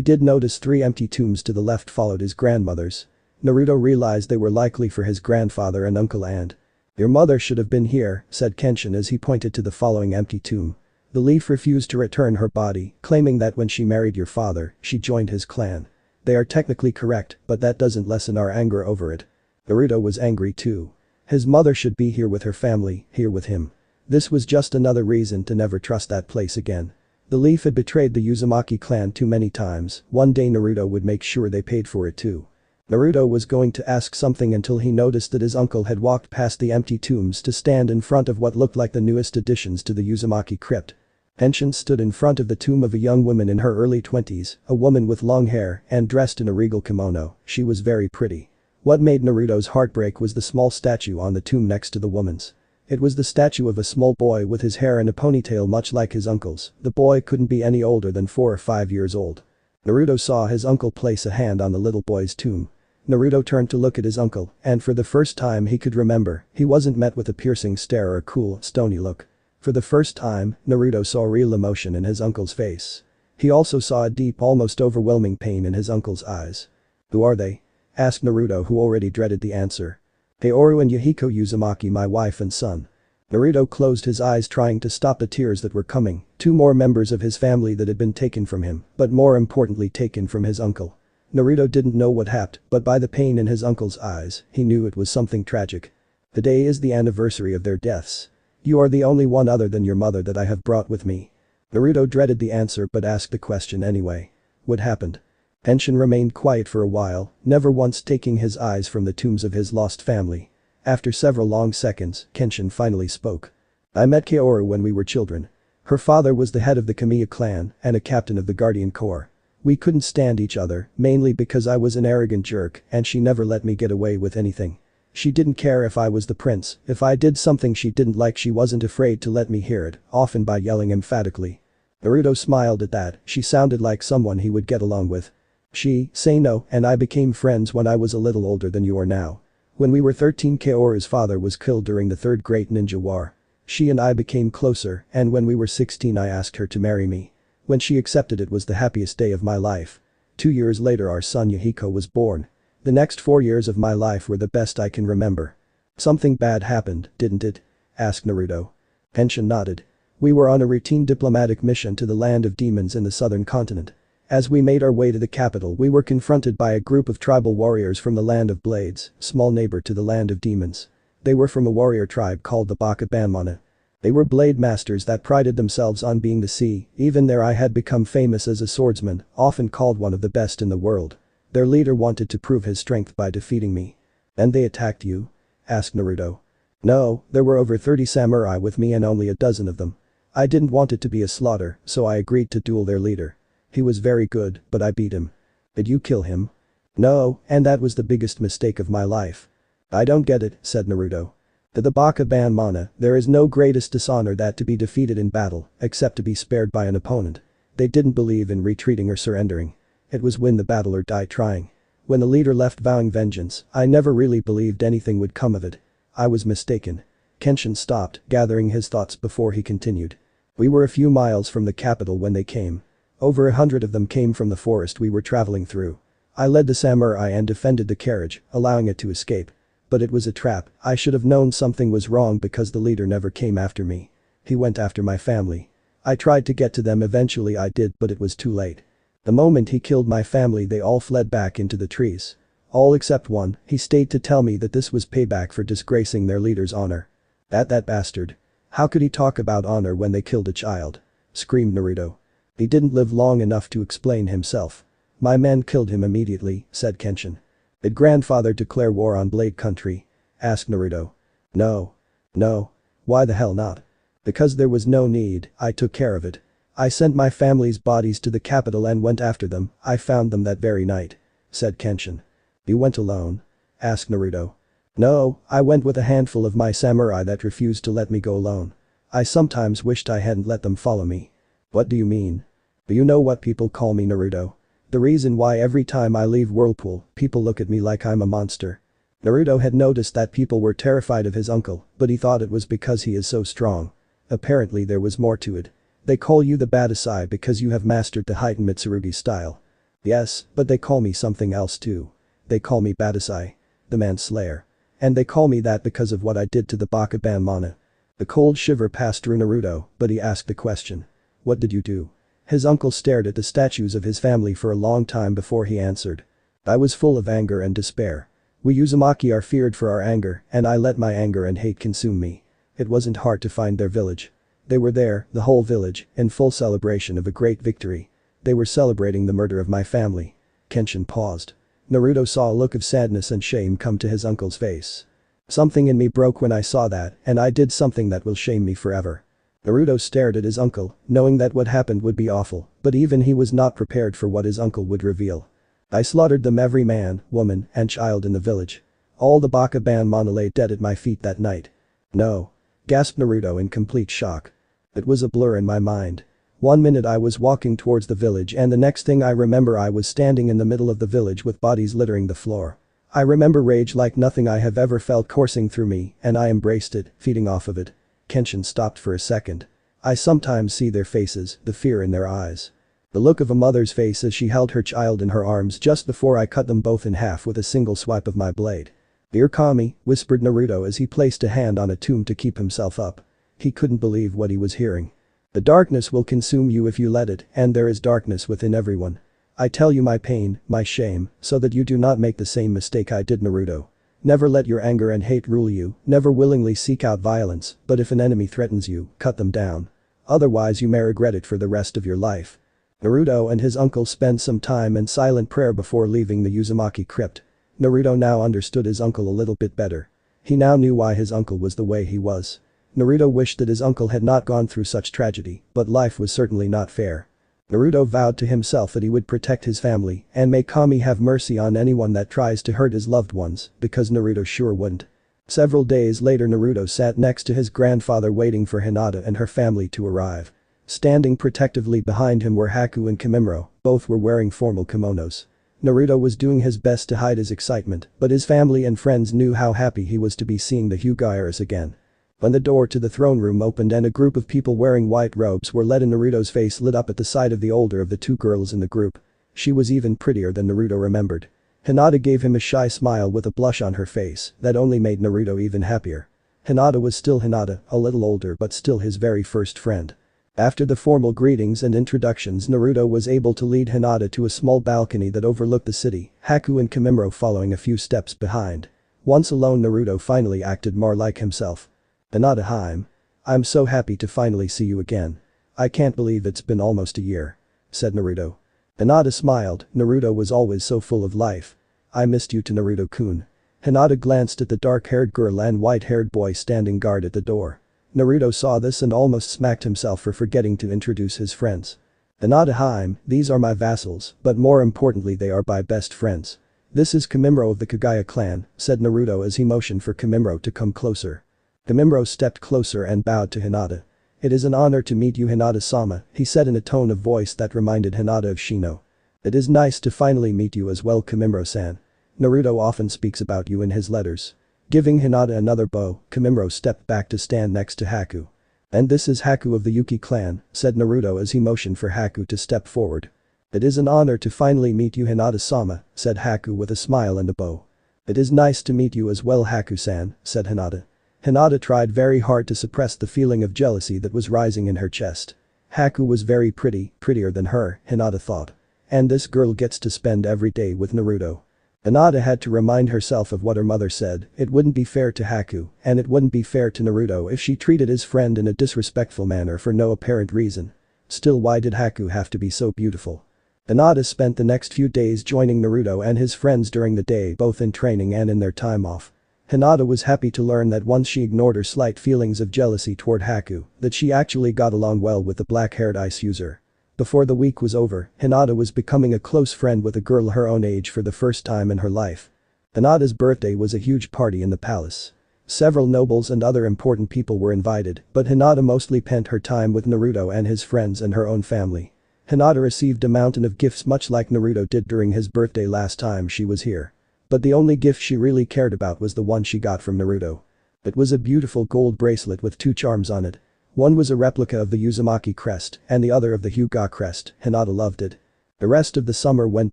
Speaker 1: did notice 3 empty tombs to the left followed his grandmother's. Naruto realized they were likely for his grandfather and uncle and. Your mother should have been here, said Kenshin as he pointed to the following empty tomb. The leaf refused to return her body, claiming that when she married your father, she joined his clan. They are technically correct, but that doesn't lessen our anger over it. Naruto was angry too. His mother should be here with her family, here with him. This was just another reason to never trust that place again. The leaf had betrayed the Uzumaki clan too many times, one day Naruto would make sure they paid for it too. Naruto was going to ask something until he noticed that his uncle had walked past the empty tombs to stand in front of what looked like the newest additions to the Uzumaki Crypt. Kenshin stood in front of the tomb of a young woman in her early 20s, a woman with long hair and dressed in a regal kimono. She was very pretty. What made Naruto's heart break was the small statue on the tomb next to the woman's. It was the statue of a small boy with his hair in a ponytail much like his uncle's. The boy couldn't be any older than 4 or 5 years old. Naruto saw his uncle place a hand on the little boy's tomb. Naruto turned to look at his uncle, and for the first time he could remember, he wasn't met with a piercing stare or a cool, stony look. For the first time, Naruto saw real emotion in his uncle's face. He also saw a deep, almost overwhelming pain in his uncle's eyes. Who are they? Asked Naruto who already dreaded the answer. Kaoru and Yahiko Uzumaki, my wife and son. Naruto closed his eyes trying to stop the tears that were coming, 2 more members of his family that had been taken from him, but more importantly taken from his uncle. Naruto didn't know what happened, but by the pain in his uncle's eyes, he knew it was something tragic. Today is the anniversary of their deaths. You are the only one other than your mother that I have brought with me. Naruto dreaded the answer but asked the question anyway. What happened? Kenshin remained quiet for a while, never once taking his eyes from the tombs of his lost family. After several long seconds, Kenshin finally spoke. I met Kaoru when we were children. Her father was the head of the Kamiya clan and a captain of the Guardian Corps. We couldn't stand each other, mainly because I was an arrogant jerk and she never let me get away with anything. She didn't care if I was the prince, if I did something she didn't like she wasn't afraid to let me hear it, often by yelling emphatically. Naruto smiled at that, she sounded like someone he would get along with. She, Sano, and I became friends when I was a little older than you are now. When we were 13 Kaoru's father was killed during the Third Great Ninja War. She and I became closer and when we were 16 I asked her to marry me. When she accepted it was the happiest day of my life. 2 years later our son Yahiko was born. The next 4 years of my life were the best I can remember. Something bad happened, didn't it? Asked Naruto. Kenshin nodded. We were on a routine diplomatic mission to the land of demons in the southern continent. As we made our way to the capital we were confronted by a group of tribal warriors from the land of blades, small neighbor to the land of demons. They were from a warrior tribe called the Baka Banmana. They were blade masters that prided themselves on being the sea, even there I had become famous as a swordsman, often called one of the best in the world. Their leader wanted to prove his strength by defeating me. And they attacked you? Asked Naruto. No, there were over 30 samurai with me and only a dozen of them. I didn't want it to be a slaughter, so I agreed to duel their leader. He was very good, but I beat him. Did you kill him? No, and that was the biggest mistake of my life. I don't get it, said Naruto. To the Baka Banmana, there is no greatest dishonor than to be defeated in battle, except to be spared by an opponent. They didn't believe in retreating or surrendering. It was win the battle or die trying. When the leader left vowing vengeance, I never really believed anything would come of it. I was mistaken. Kenshin stopped, gathering his thoughts before he continued. We were a few miles from the capital when they came. Over 100 of them came from the forest we were traveling through. I led the samurai and defended the carriage, allowing it to escape. But it was a trap, I should have known something was wrong because the leader never came after me. He went after my family. I tried to get to them eventually I did but it was too late. The moment he killed my family they all fled back into the trees. All except one, he stayed to tell me that this was payback for disgracing their leader's honor. That bastard. How could he talk about honor when they killed a child? Screamed Naruto. He didn't live long enough to explain himself. My men killed him immediately, said Kenshin. Did grandfather declare war on Blade Country? Asked Naruto. No. No. Why the hell not? Because there was no need, I took care of it. I sent my family's bodies to the capital and went after them, I found them that very night. Said Kenshin. You went alone? Asked Naruto. No, I went with a handful of my samurai that refused to let me go alone. I sometimes wished I hadn't let them follow me. What do you mean? But you know what people call me Naruto? The reason why every time I leave Whirlpool, people look at me like I'm a monster. Naruto had noticed that people were terrified of his uncle, but he thought it was because he is so strong. Apparently there was more to it. They call you the Badasai because you have mastered the heightened Mitsurugi style. Yes, but they call me something else too. They call me Badasai, the Manslayer. And they call me that because of what I did to the Bakuban Mana. The cold shiver passed through Naruto, but he asked the question. What did you do? His uncle stared at the statues of his family for a long time before he answered. I was full of anger and despair. We Uzumaki are feared for our anger, and I let my anger and hate consume me. It wasn't hard to find their village. They were there, the whole village, in full celebration of a great victory. They were celebrating the murder of my family. Kenshin paused. Naruto saw a look of sadness and shame come to his uncle's face. Something in me broke when I saw that, and I did something that will shame me forever. Naruto stared at his uncle, knowing that what happened would be awful, but even he was not prepared for what his uncle would reveal. I slaughtered them, every man, woman, and child in the village. All the Bakuban Mana lay dead at my feet that night. No. Gasped Naruto in complete shock. It was a blur in my mind. 1 minute I was walking towards the village and the next thing I remember I was standing in the middle of the village with bodies littering the floor. I remember rage like nothing I have ever felt coursing through me and I embraced it, feeding off of it. Kenshin stopped for a second. I sometimes see their faces, the fear in their eyes. The look of a mother's face as she held her child in her arms just before I cut them both in half with a single swipe of my blade. "Dear Kami," whispered Naruto as he placed a hand on a tomb to keep himself up. He couldn't believe what he was hearing. The darkness will consume you if you let it, and there is darkness within everyone. I tell you my pain, my shame, so that you do not make the same mistake I did, Naruto. Never let your anger and hate rule you, never willingly seek out violence, but if an enemy threatens you, cut them down. Otherwise you may regret it for the rest of your life. Naruto and his uncle spent some time in silent prayer before leaving the Uzumaki Crypt. Naruto now understood his uncle a little bit better. He now knew why his uncle was the way he was. Naruto wished that his uncle had not gone through such tragedy, but life was certainly not fair. Naruto vowed to himself that he would protect his family and may Kami have mercy on anyone that tries to hurt his loved ones, because Naruto sure wouldn't. Several days later Naruto sat next to his grandfather waiting for Hinata and her family to arrive. Standing protectively behind him were Haku and Kimimaro, both were wearing formal kimonos. Naruto was doing his best to hide his excitement, but his family and friends knew how happy he was to be seeing the Hyugairas again. When the door to the throne room opened and a group of people wearing white robes were led in, Naruto's face lit up at the sight of the older of the two girls in the group. She was even prettier than Naruto remembered. Hinata gave him a shy smile with a blush on her face that only made Naruto even happier. Hinata was still Hinata, a little older but still his very first friend. After the formal greetings and introductions, Naruto was able to lead Hinata to a small balcony that overlooked the city, Haku and Kimimaro following a few steps behind. Once alone, Naruto finally acted more like himself. "Hinata, hi. I'm so happy to finally see you again. I can't believe it's been almost a year," said Naruto. Hinata smiled. Naruto was always so full of life. "I missed you to Naruto-kun." Hinata glanced at the dark-haired girl and white-haired boy standing guard at the door. Naruto saw this and almost smacked himself for forgetting to introduce his friends. "Hinata, hi, these are my vassals, but more importantly they are my best friends. This is Kimimaro of the Kagaya clan," said Naruto as he motioned for Kimimaro to come closer. Kimimaro stepped closer and bowed to Hinata. "It is an honor to meet you, Hinata-sama," he said in a tone of voice that reminded Hinata of Shino. "It is nice to finally meet you as well, Kimimaro-san. Naruto often speaks about you in his letters." Giving Hinata another bow, Kimimaro stepped back to stand next to Haku. "And this is Haku of the Yuki clan," said Naruto as he motioned for Haku to step forward. "It is an honor to finally meet you, Hinata-sama," said Haku with a smile and a bow. "It is nice to meet you as well, Haku-san," said Hinata. Hinata tried very hard to suppress the feeling of jealousy that was rising in her chest. Haku was very pretty, prettier than her, Hinata thought. And this girl gets to spend every day with Naruto. Hinata had to remind herself of what her mother said. It wouldn't be fair to Haku, and it wouldn't be fair to Naruto if she treated his friend in a disrespectful manner for no apparent reason. Still, why did Haku have to be so beautiful? Hinata spent the next few days joining Naruto and his friends during the day, both in training and in their time off. Hinata was happy to learn that once she ignored her slight feelings of jealousy toward Haku, that she actually got along well with the black-haired ice user. Before the week was over, Hinata was becoming a close friend with a girl her own age for the first time in her life. Hinata's birthday was a huge party in the palace. Several nobles and other important people were invited, but Hinata mostly spent her time with Naruto and his friends and her own family. Hinata received a mountain of gifts much like Naruto did during his birthday last time she was here. But the only gift she really cared about was the one she got from Naruto. It was a beautiful gold bracelet with 2 charms on it. One was a replica of the Uzumaki crest and the other of the Hyuga crest. Hinata loved it. The rest of the summer went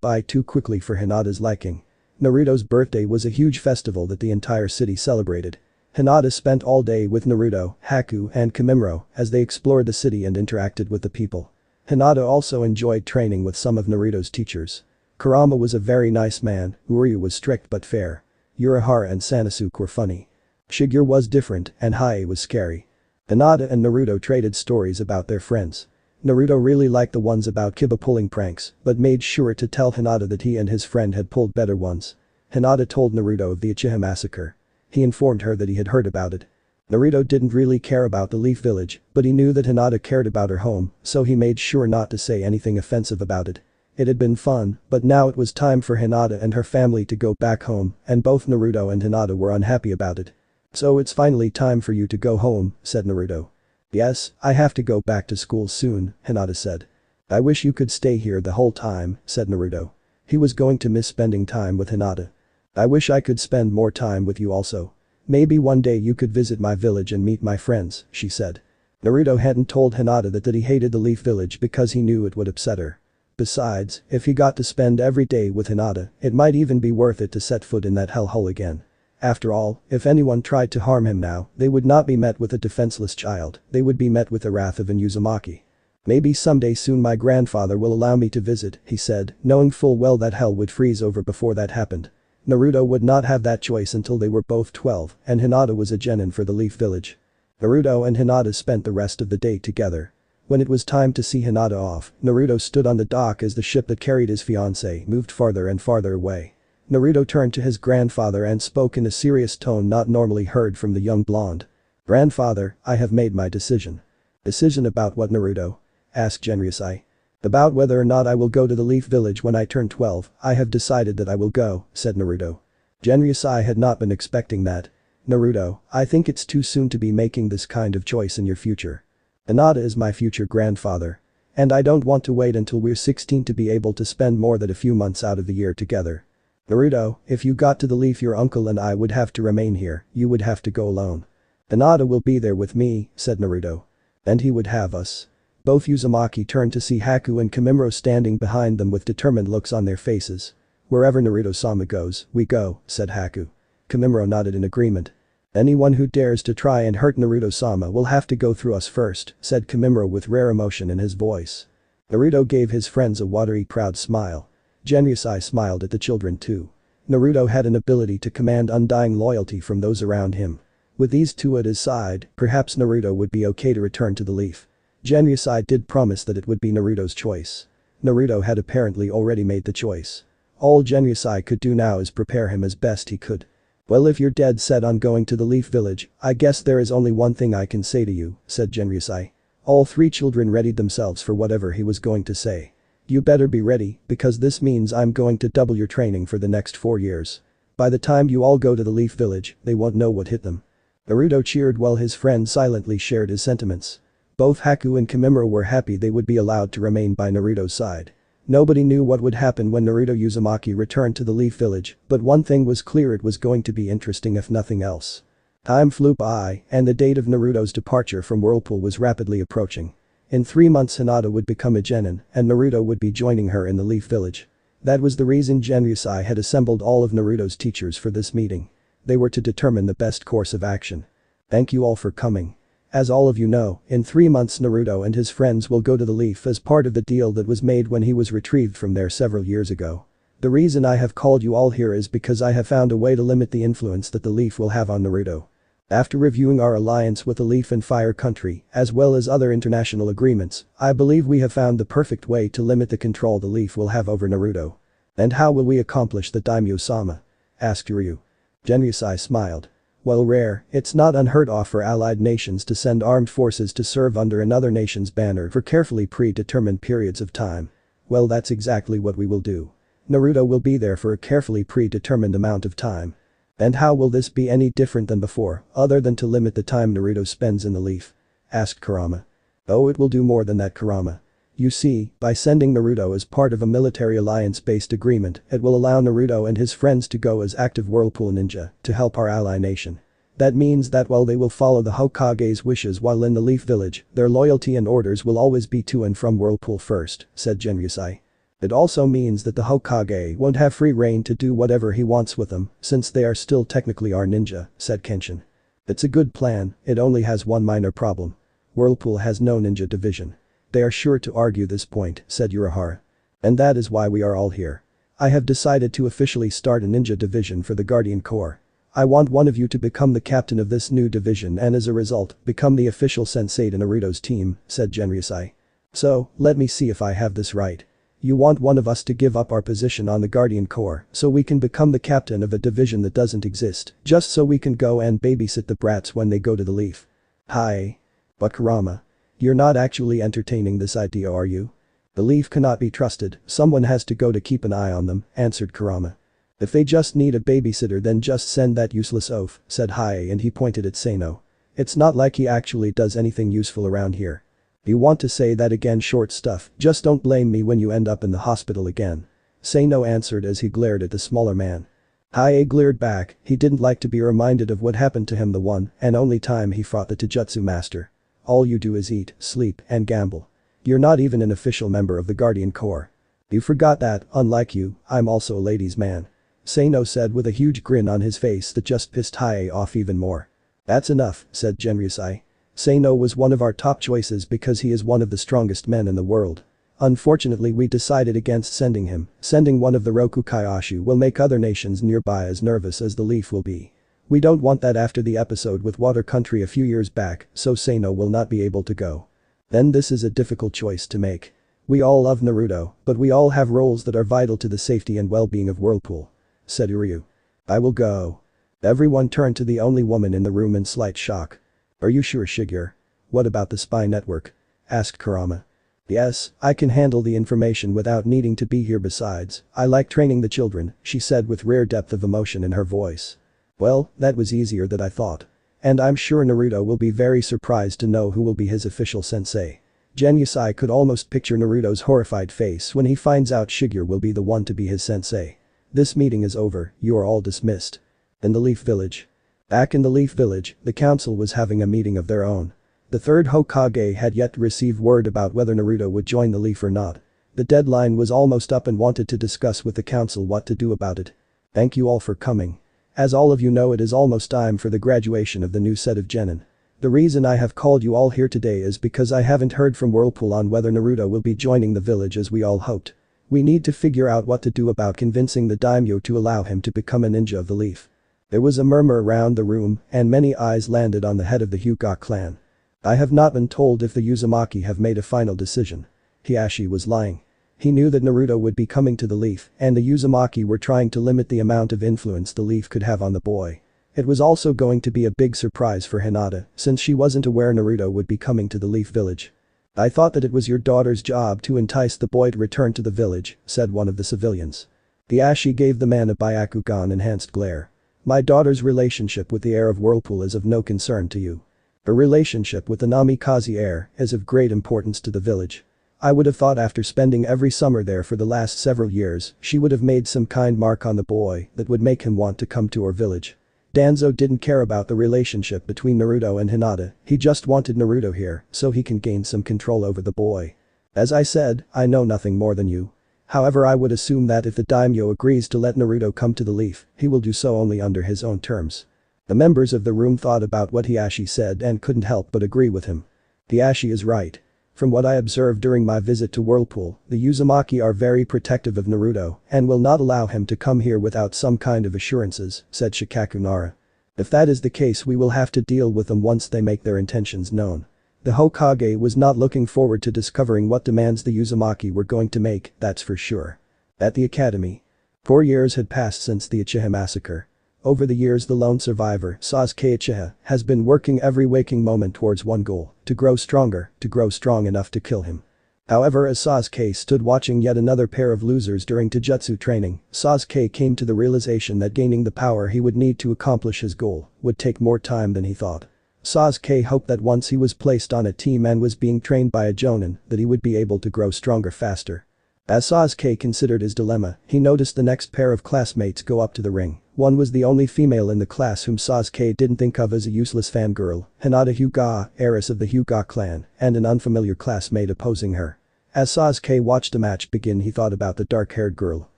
Speaker 1: by too quickly for Hinata's liking. Naruto's birthday was a huge festival that the entire city celebrated. Hinata spent all day with Naruto, Haku and Kimimaro as they explored the city and interacted with the people. Hinata also enjoyed training with some of Naruto's teachers. Kurama was a very nice man, Uryu was strict but fair. Urahara and Sanosuke were funny. Shigeru was different and Hae was scary. Hinata and Naruto traded stories about their friends. Naruto really liked the ones about Kiba pulling pranks but made sure to tell Hinata that he and his friend had pulled better ones. Hinata told Naruto of the Uchiha Massacre. He informed her that he had heard about it. Naruto didn't really care about the Leaf Village, but he knew that Hinata cared about her home, so he made sure not to say anything offensive about it. It had been fun, but now it was time for Hinata and her family to go back home, and both Naruto and Hinata were unhappy about it. "So it's finally time for you to go home," said Naruto. "Yes, I have to go back to school soon," Hinata said. "I wish you could stay here the whole time," said Naruto. He was going to miss spending time with Hinata. "I wish I could spend more time with you also. Maybe one day you could visit my village and meet my friends," she said. Naruto hadn't told Hinata that he hated the Leaf Village because he knew it would upset her. Besides, if he got to spend every day with Hinata, it might even be worth it to set foot in that hellhole again. After all, if anyone tried to harm him now, they would not be met with a defenseless child, they would be met with the wrath of an Uzumaki. "Maybe someday soon my grandfather will allow me to visit," he said, knowing full well that hell would freeze over before that happened. Naruto would not have that choice until they were both 12, and Hinata was a genin for the Leaf Village. Naruto and Hinata spent the rest of the day together. When it was time to see Hinata off, Naruto stood on the dock as the ship that carried his fiancée moved farther and farther away. Naruto turned to his grandfather and spoke in a serious tone not normally heard from the young blonde. "Grandfather, I have made my decision." "Decision about what, Naruto?" asked Genryusai. "About whether or not I will go to the Leaf Village when I turn 12, I have decided that I will go," said Naruto. Genryusai had not been expecting that. "Naruto, I think it's too soon to be making this kind of choice in your future. Hinata is my future grandfather. And I don't want to wait until we're 16 to be able to spend more than a few months out of the year together. Naruto, if you got to the Leaf your uncle and I would have to remain here, you would have to go alone." "Hinata will be there with me," said Naruto. "And he would have us." Both Uzumaki turned to see Haku and Kimimaro standing behind them with determined looks on their faces. "Wherever Naruto-sama goes, we go," said Haku. Kimimaro nodded in agreement. "Anyone who dares to try and hurt Naruto-sama will have to go through us first," said Kimimaro with rare emotion in his voice. Naruto gave his friends a watery proud smile. Genryusai smiled at the children too. Naruto had an ability to command undying loyalty from those around him. With these two at his side, perhaps Naruto would be okay to return to the Leaf. Genryusai did promise that it would be Naruto's choice. Naruto had apparently already made the choice. All Genryusai could do now is prepare him as best he could. "Well, if you're dead set on going to the Leaf Village, I guess there is only one thing I can say to you," said Genryusai. All 3 children readied themselves for whatever he was going to say. "You better be ready, because this means I'm going to double your training for the next 4 years. By the time you all go to the Leaf Village, they won't know what hit them." Naruto cheered while his friend silently shared his sentiments. Both Haku and Kimimaro were happy they would be allowed to remain by Naruto's side. Nobody knew what would happen when Naruto Uzumaki returned to the Leaf Village, but one thing was clear, it was going to be interesting if nothing else. Time flew by, and the date of Naruto's departure from Whirlpool was rapidly approaching. In 3 months Hinata would become a genin, and Naruto would be joining her in the Leaf Village. That was the reason Genryusai had assembled all of Naruto's teachers for this meeting. They were to determine the best course of action. "Thank you all for coming. As all of you know, in 3 months Naruto and his friends will go to the Leaf as part of the deal that was made when he was retrieved from there several years ago. The reason I have called you all here is because I have found a way to limit the influence that the Leaf will have on Naruto. After reviewing our alliance with the Leaf and Fire Country, as well as other international agreements, I believe we have found the perfect way to limit the control the Leaf will have over Naruto." "And how will we accomplish that, Daimyo-sama?" asked Ryu. Genryusai smiled. "Well, Rare, it's not unheard of for allied nations to send armed forces to serve under another nation's banner for carefully predetermined periods of time. Well, that's exactly what we will do. Naruto will be there for a carefully predetermined amount of time. And how will this be any different than before, other than to limit the time Naruto spends in the Leaf?" asked Kurama. "Oh, it will do more than that, Kurama. You see, by sending Naruto as part of a military alliance-based agreement, it will allow Naruto and his friends to go as active Whirlpool ninja to help our ally nation. That means that while they will follow the Hokage's wishes while in the Leaf Village, their loyalty and orders will always be to and from Whirlpool first, said Genryusai. It also means that the Hokage won't have free reign to do whatever he wants with them, since they are still technically our ninja, said Kenshin. It's a good plan, it only has one minor problem. Whirlpool has no ninja division. They are sure to argue this point, said Urahara. And that is why we are all here. I have decided to officially start a ninja division for the Guardian Corps. I want one of you to become the captain of this new division and as a result, become the official sensei to Naruto's team, said Genryusai. So, let me see if I have this right. You want one of us to give up our position on the Guardian Corps so we can become the captain of a division that doesn't exist, just so we can go and babysit the brats when they go to the Leaf. Hi. But Kurama. You're not actually entertaining this idea, are you? The Leaf cannot be trusted, someone has to go to keep an eye on them, answered Kurama. If they just need a babysitter then just send that useless oaf, said Hae and he pointed at Sano. It's not like he actually does anything useful around here. You want to say that again, short stuff, just don't blame me when you end up in the hospital again. Sano answered as he glared at the smaller man. Hae glared back, he didn't like to be reminded of what happened to him the one and only time he fought the Taijutsu master. All you do is eat, sleep, and gamble. You're not even an official member of the Guardian Corps. You forgot that, unlike you, I'm also a ladies' man. Sano said with a huge grin on his face that just pissed Hae off even more. That's enough, said Genryusai. Sano was one of our top choices because he is one of the strongest men in the world. Unfortunately we decided against sending him, sending one of the Roku Kaioshu will make other nations nearby as nervous as the Leaf will be. We don't want that after the episode with Water Country a few years back, so Sano will not be able to go. Then this is a difficult choice to make. We all love Naruto, but we all have roles that are vital to the safety and well-being of Whirlpool, said Uryu. I will go. Everyone turned to the only woman in the room in slight shock. Are you sure, Shigeru? What about the spy network? Asked Kurama. Yes, I can handle the information without needing to be here besides, I like training the children, she said with rare depth of emotion in her voice. Well, that was easier than I thought. And I'm sure Naruto will be very surprised to know who will be his official sensei. Genryusai could almost picture Naruto's horrified face when he finds out Shigeru will be the one to be his sensei. This meeting is over, you are all dismissed. In the Leaf Village. Back in the Leaf Village, the council was having a meeting of their own. The third Hokage had yet to receive word about whether Naruto would join the Leaf or not. The deadline was almost up and wanted to discuss with the council what to do about it. Thank you all for coming. As all of you know, it is almost time for the graduation of the new set of genin. The reason I have called you all here today is because I haven't heard from Whirlpool on whether Naruto will be joining the village as we all hoped. We need to figure out what to do about convincing the daimyo to allow him to become a ninja of the Leaf. There was a murmur around the room and many eyes landed on the head of the Hyuga clan. I have not been told if the Uzumaki have made a final decision. Hiashi was lying. He knew that Naruto would be coming to the Leaf and the Uzumaki were trying to limit the amount of influence the Leaf could have on the boy. It was also going to be a big surprise for Hinata since she wasn't aware Naruto would be coming to the Leaf Village. I thought that it was your daughter's job to entice the boy to return to the village, said one of the civilians. Hiashi gave the man a Byakugan enhanced glare. My daughter's relationship with the heir of Whirlpool is of no concern to you. Her relationship with the Namikaze heir is of great importance to the village. I would have thought after spending every summer there for the last several years, she would have made some kind mark on the boy that would make him want to come to our village. Danzo didn't care about the relationship between Naruto and Hinata, he just wanted Naruto here so he can gain some control over the boy. As I said, I know nothing more than you. However, I would assume that if the daimyo agrees to let Naruto come to the Leaf, he will do so only under his own terms. The members of the room thought about what Hiashi said and couldn't help but agree with him. Hiashi is right. From what I observed during my visit to Whirlpool, the Uzumaki are very protective of Naruto and will not allow him to come here without some kind of assurances, said Shikaku Nara. If that is the case, we will have to deal with them once they make their intentions known. The Hokage was not looking forward to discovering what demands the Uzumaki were going to make, that's for sure. At the academy. 4 years had passed since the Uchiha Massacre. Over the years, the lone survivor, Sasuke Uchiha, has been working every waking moment towards one goal, to grow stronger, to grow strong enough to kill him. However, as Sasuke stood watching yet another pair of losers during taijutsu training, Sasuke came to the realization that gaining the power he would need to accomplish his goal would take more time than he thought. Sasuke hoped that once he was placed on a team and was being trained by a jonin, that he would be able to grow stronger faster. As Sasuke considered his dilemma, he noticed the next pair of classmates go up to the ring. One was the only female in the class whom Sasuke didn't think of as a useless fangirl, Hinata Hyuga, heiress of the Hyuga clan, and an unfamiliar classmate opposing her. As Sasuke watched the match begin, he thought about the dark-haired girl.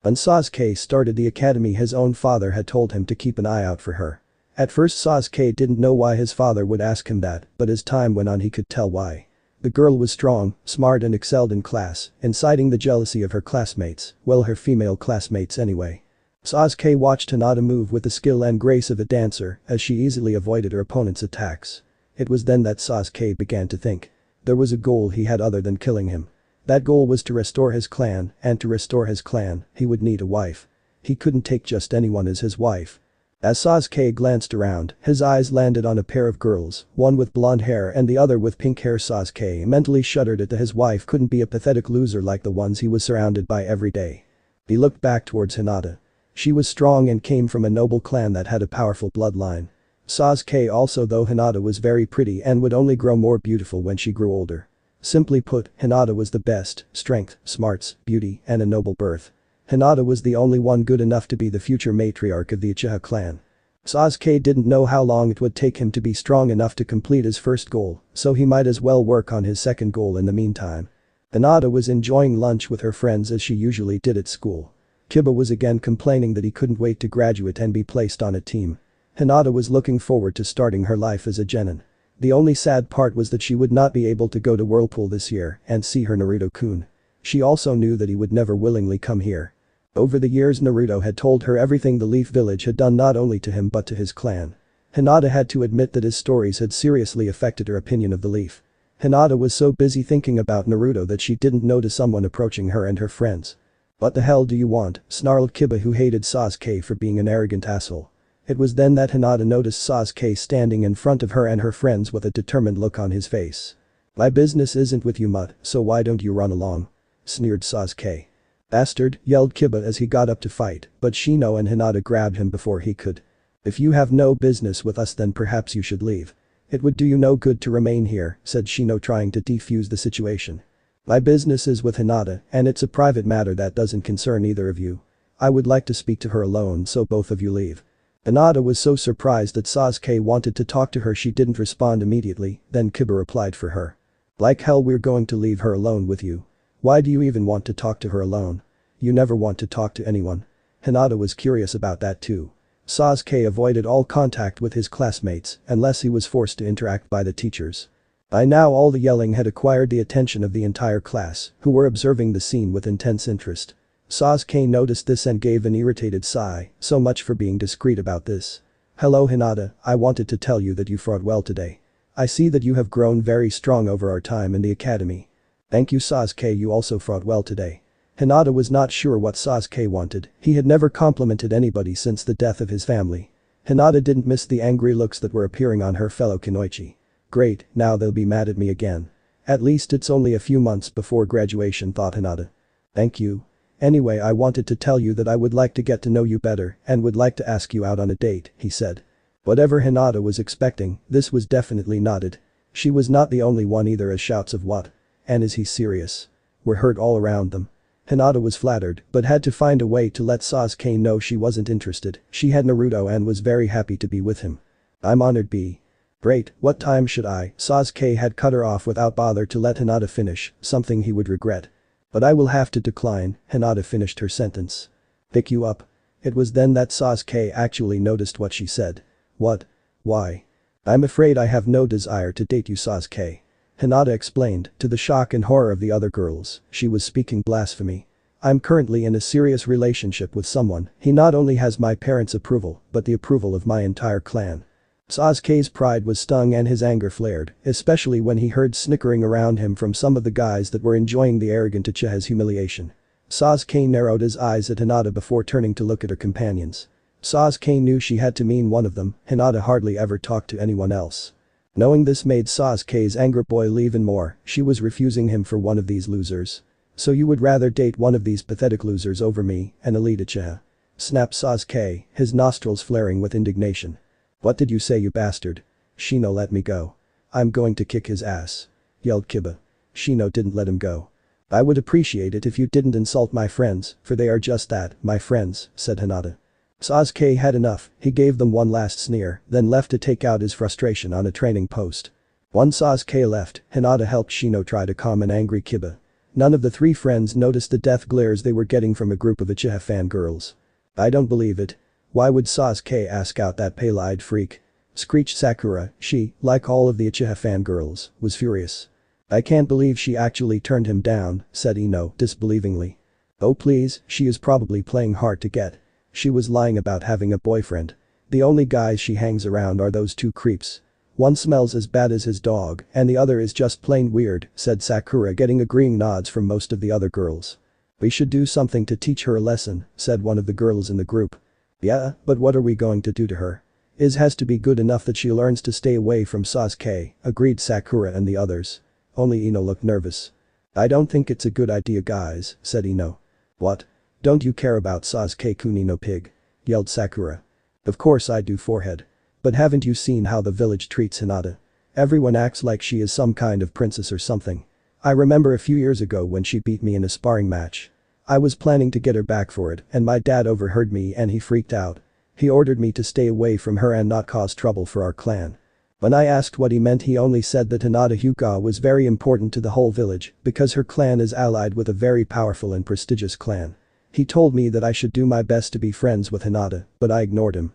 Speaker 1: When Sasuke started the academy, his own father had told him to keep an eye out for her. At first Sasuke didn't know why his father would ask him that, but as time went on he could tell why. The girl was strong, smart and excelled in class, inciting the jealousy of her classmates, well, her female classmates anyway. Sasuke watched Hinata move with the skill and grace of a dancer as she easily avoided her opponent's attacks. It was then that Sasuke began to think. There was a goal he had other than killing him. That goal was to restore his clan, and to restore his clan, he would need a wife. He couldn't take just anyone as his wife. As Sasuke glanced around, his eyes landed on a pair of girls, one with blonde hair and the other with pink hair. Sasuke mentally shuddered at that his wife couldn't be a pathetic loser like the ones he was surrounded by every day. He looked back towards Hinata. She was strong and came from a noble clan that had a powerful bloodline. Sasuke also, though Hinata was very pretty and would only grow more beautiful when she grew older. Simply put, Hinata was the best: strength, smarts, beauty, and a noble birth. Hinata was the only one good enough to be the future matriarch of the Uchiha clan. Sasuke didn't know how long it would take him to be strong enough to complete his first goal, so he might as well work on his second goal in the meantime. Hinata was enjoying lunch with her friends as she usually did at school. Kiba was again complaining that he couldn't wait to graduate and be placed on a team. Hinata was looking forward to starting her life as a genin. The only sad part was that she would not be able to go to Whirlpool this year and see her Naruto-kun. She also knew that he would never willingly come here. Over the years, Naruto had told her everything the Leaf Village had done, not only to him but to his clan. Hinata had to admit that his stories had seriously affected her opinion of the Leaf. Hinata was so busy thinking about Naruto that she didn't notice someone approaching her and her friends. "What the hell do you want?" snarled Kiba, who hated Sasuke for being an arrogant asshole. It was then that Hinata noticed Sasuke standing in front of her and her friends with a determined look on his face. "My business isn't with you, mutt, so why don't you run along?" sneered Sasuke. "Bastard," yelled Kiba as he got up to fight, but Shino and Hinata grabbed him before he could. "If you have no business with us, then perhaps you should leave. It would do you no good to remain here," said Shino, trying to defuse the situation. "My business is with Hinata, and it's a private matter that doesn't concern either of you. I would like to speak to her alone, so both of you leave." Hinata was so surprised that Sasuke wanted to talk to her she didn't respond immediately, then Kiba replied for her. "Like hell we're going to leave her alone with you. Why do you even want to talk to her alone? You never want to talk to anyone." Hinata was curious about that too. Sasuke avoided all contact with his classmates unless he was forced to interact by the teachers. By now all the yelling had acquired the attention of the entire class, who were observing the scene with intense interest. Sasuke noticed this and gave an irritated sigh, so much for being discreet about this. "Hello Hinata, I wanted to tell you that you fought well today. I see that you have grown very strong over our time in the academy." "Thank you Sasuke, you also fought well today." Hinata was not sure what Sasuke wanted. He had never complimented anybody since the death of his family. Hinata didn't miss the angry looks that were appearing on her fellow kunoichi. "Great, now they'll be mad at me again. At least it's only a few months before graduation," thought Hinata. "Thank you. Anyway, I wanted to tell you that I would like to get to know you better and would like to ask you out on a date," he said. Whatever Hinata was expecting, this was definitely not it. She was not the only one either, as shouts of "What? And is he serious?" were heard all around them. Hinata was flattered, but had to find a way to let Sasuke know she wasn't interested. She had Naruto and was very happy to be with him. "I'm honored, B. Great, what time should I?" Sasuke had cut her off without bother to let Hinata finish, something he would regret. "But I will have to decline," Hinata finished her sentence. "Pick you up?" It was then that Sasuke actually noticed what she said. "What? Why? I'm afraid I have no desire to date you Sasuke." Hinata explained, to the shock and horror of the other girls. She was speaking blasphemy. "I'm currently in a serious relationship with someone. He not only has my parents' approval, but the approval of my entire clan." Sasuke's pride was stung and his anger flared, especially when he heard snickering around him from some of the guys that were enjoying the arrogant Uchiha's humiliation. Sasuke narrowed his eyes at Hinata before turning to look at her companions. Sasuke knew she had to mean one of them. Hinata hardly ever talked to anyone else. Knowing this made Sasuke's anger boil even more. She was refusing him for one of these losers. "So you would rather date one of these pathetic losers over me, an elite Uchiha?" snapped Sasuke, his nostrils flaring with indignation. "What did you say, you bastard?" Shino, let me go. I'm going to kick his ass," yelled Kiba. Shino didn't let him go. "I would appreciate it if you didn't insult my friends, for they are just that, my friends," said Hinata. Sasuke had enough, he gave them one last sneer, then left to take out his frustration on a training post. Once Sasuke left, Hinata helped Shino try to calm an angry Kiba. None of the three friends noticed the death glares they were getting from a group of Uchiha fangirls. "I don't believe it. Why would Sasuke ask out that pale-eyed freak?" screeched Sakura. She, like all of the Uchiha fangirls, was furious. "I can't believe she actually turned him down," said Ino disbelievingly. "Oh please, she is probably playing hard to get. She was lying about having a boyfriend. The only guys she hangs around are those two creeps. One smells as bad as his dog and the other is just plain weird," said Sakura, getting agreeing nods from most of the other girls. "We should do something to teach her a lesson," said one of the girls in the group. "Yeah, but what are we going to do to her? It has to be good enough that she learns to stay away from Sasuke," agreed Sakura and the others. Only Ino looked nervous. "I don't think it's a good idea, guys," said Ino. "What? Don't you care about Sasuke-kun, Ino pig?" yelled Sakura. "Of course I do, forehead. But haven't you seen how the village treats Hinata? Everyone acts like she is some kind of princess or something. I remember a few years ago when she beat me in a sparring match. I was planning to get her back for it and my dad overheard me and he freaked out. He ordered me to stay away from her and not cause trouble for our clan. When I asked what he meant, he only said that Hinata Hyuga was very important to the whole village because her clan is allied with a very powerful and prestigious clan. He told me that I should do my best to be friends with Hinata, but I ignored him."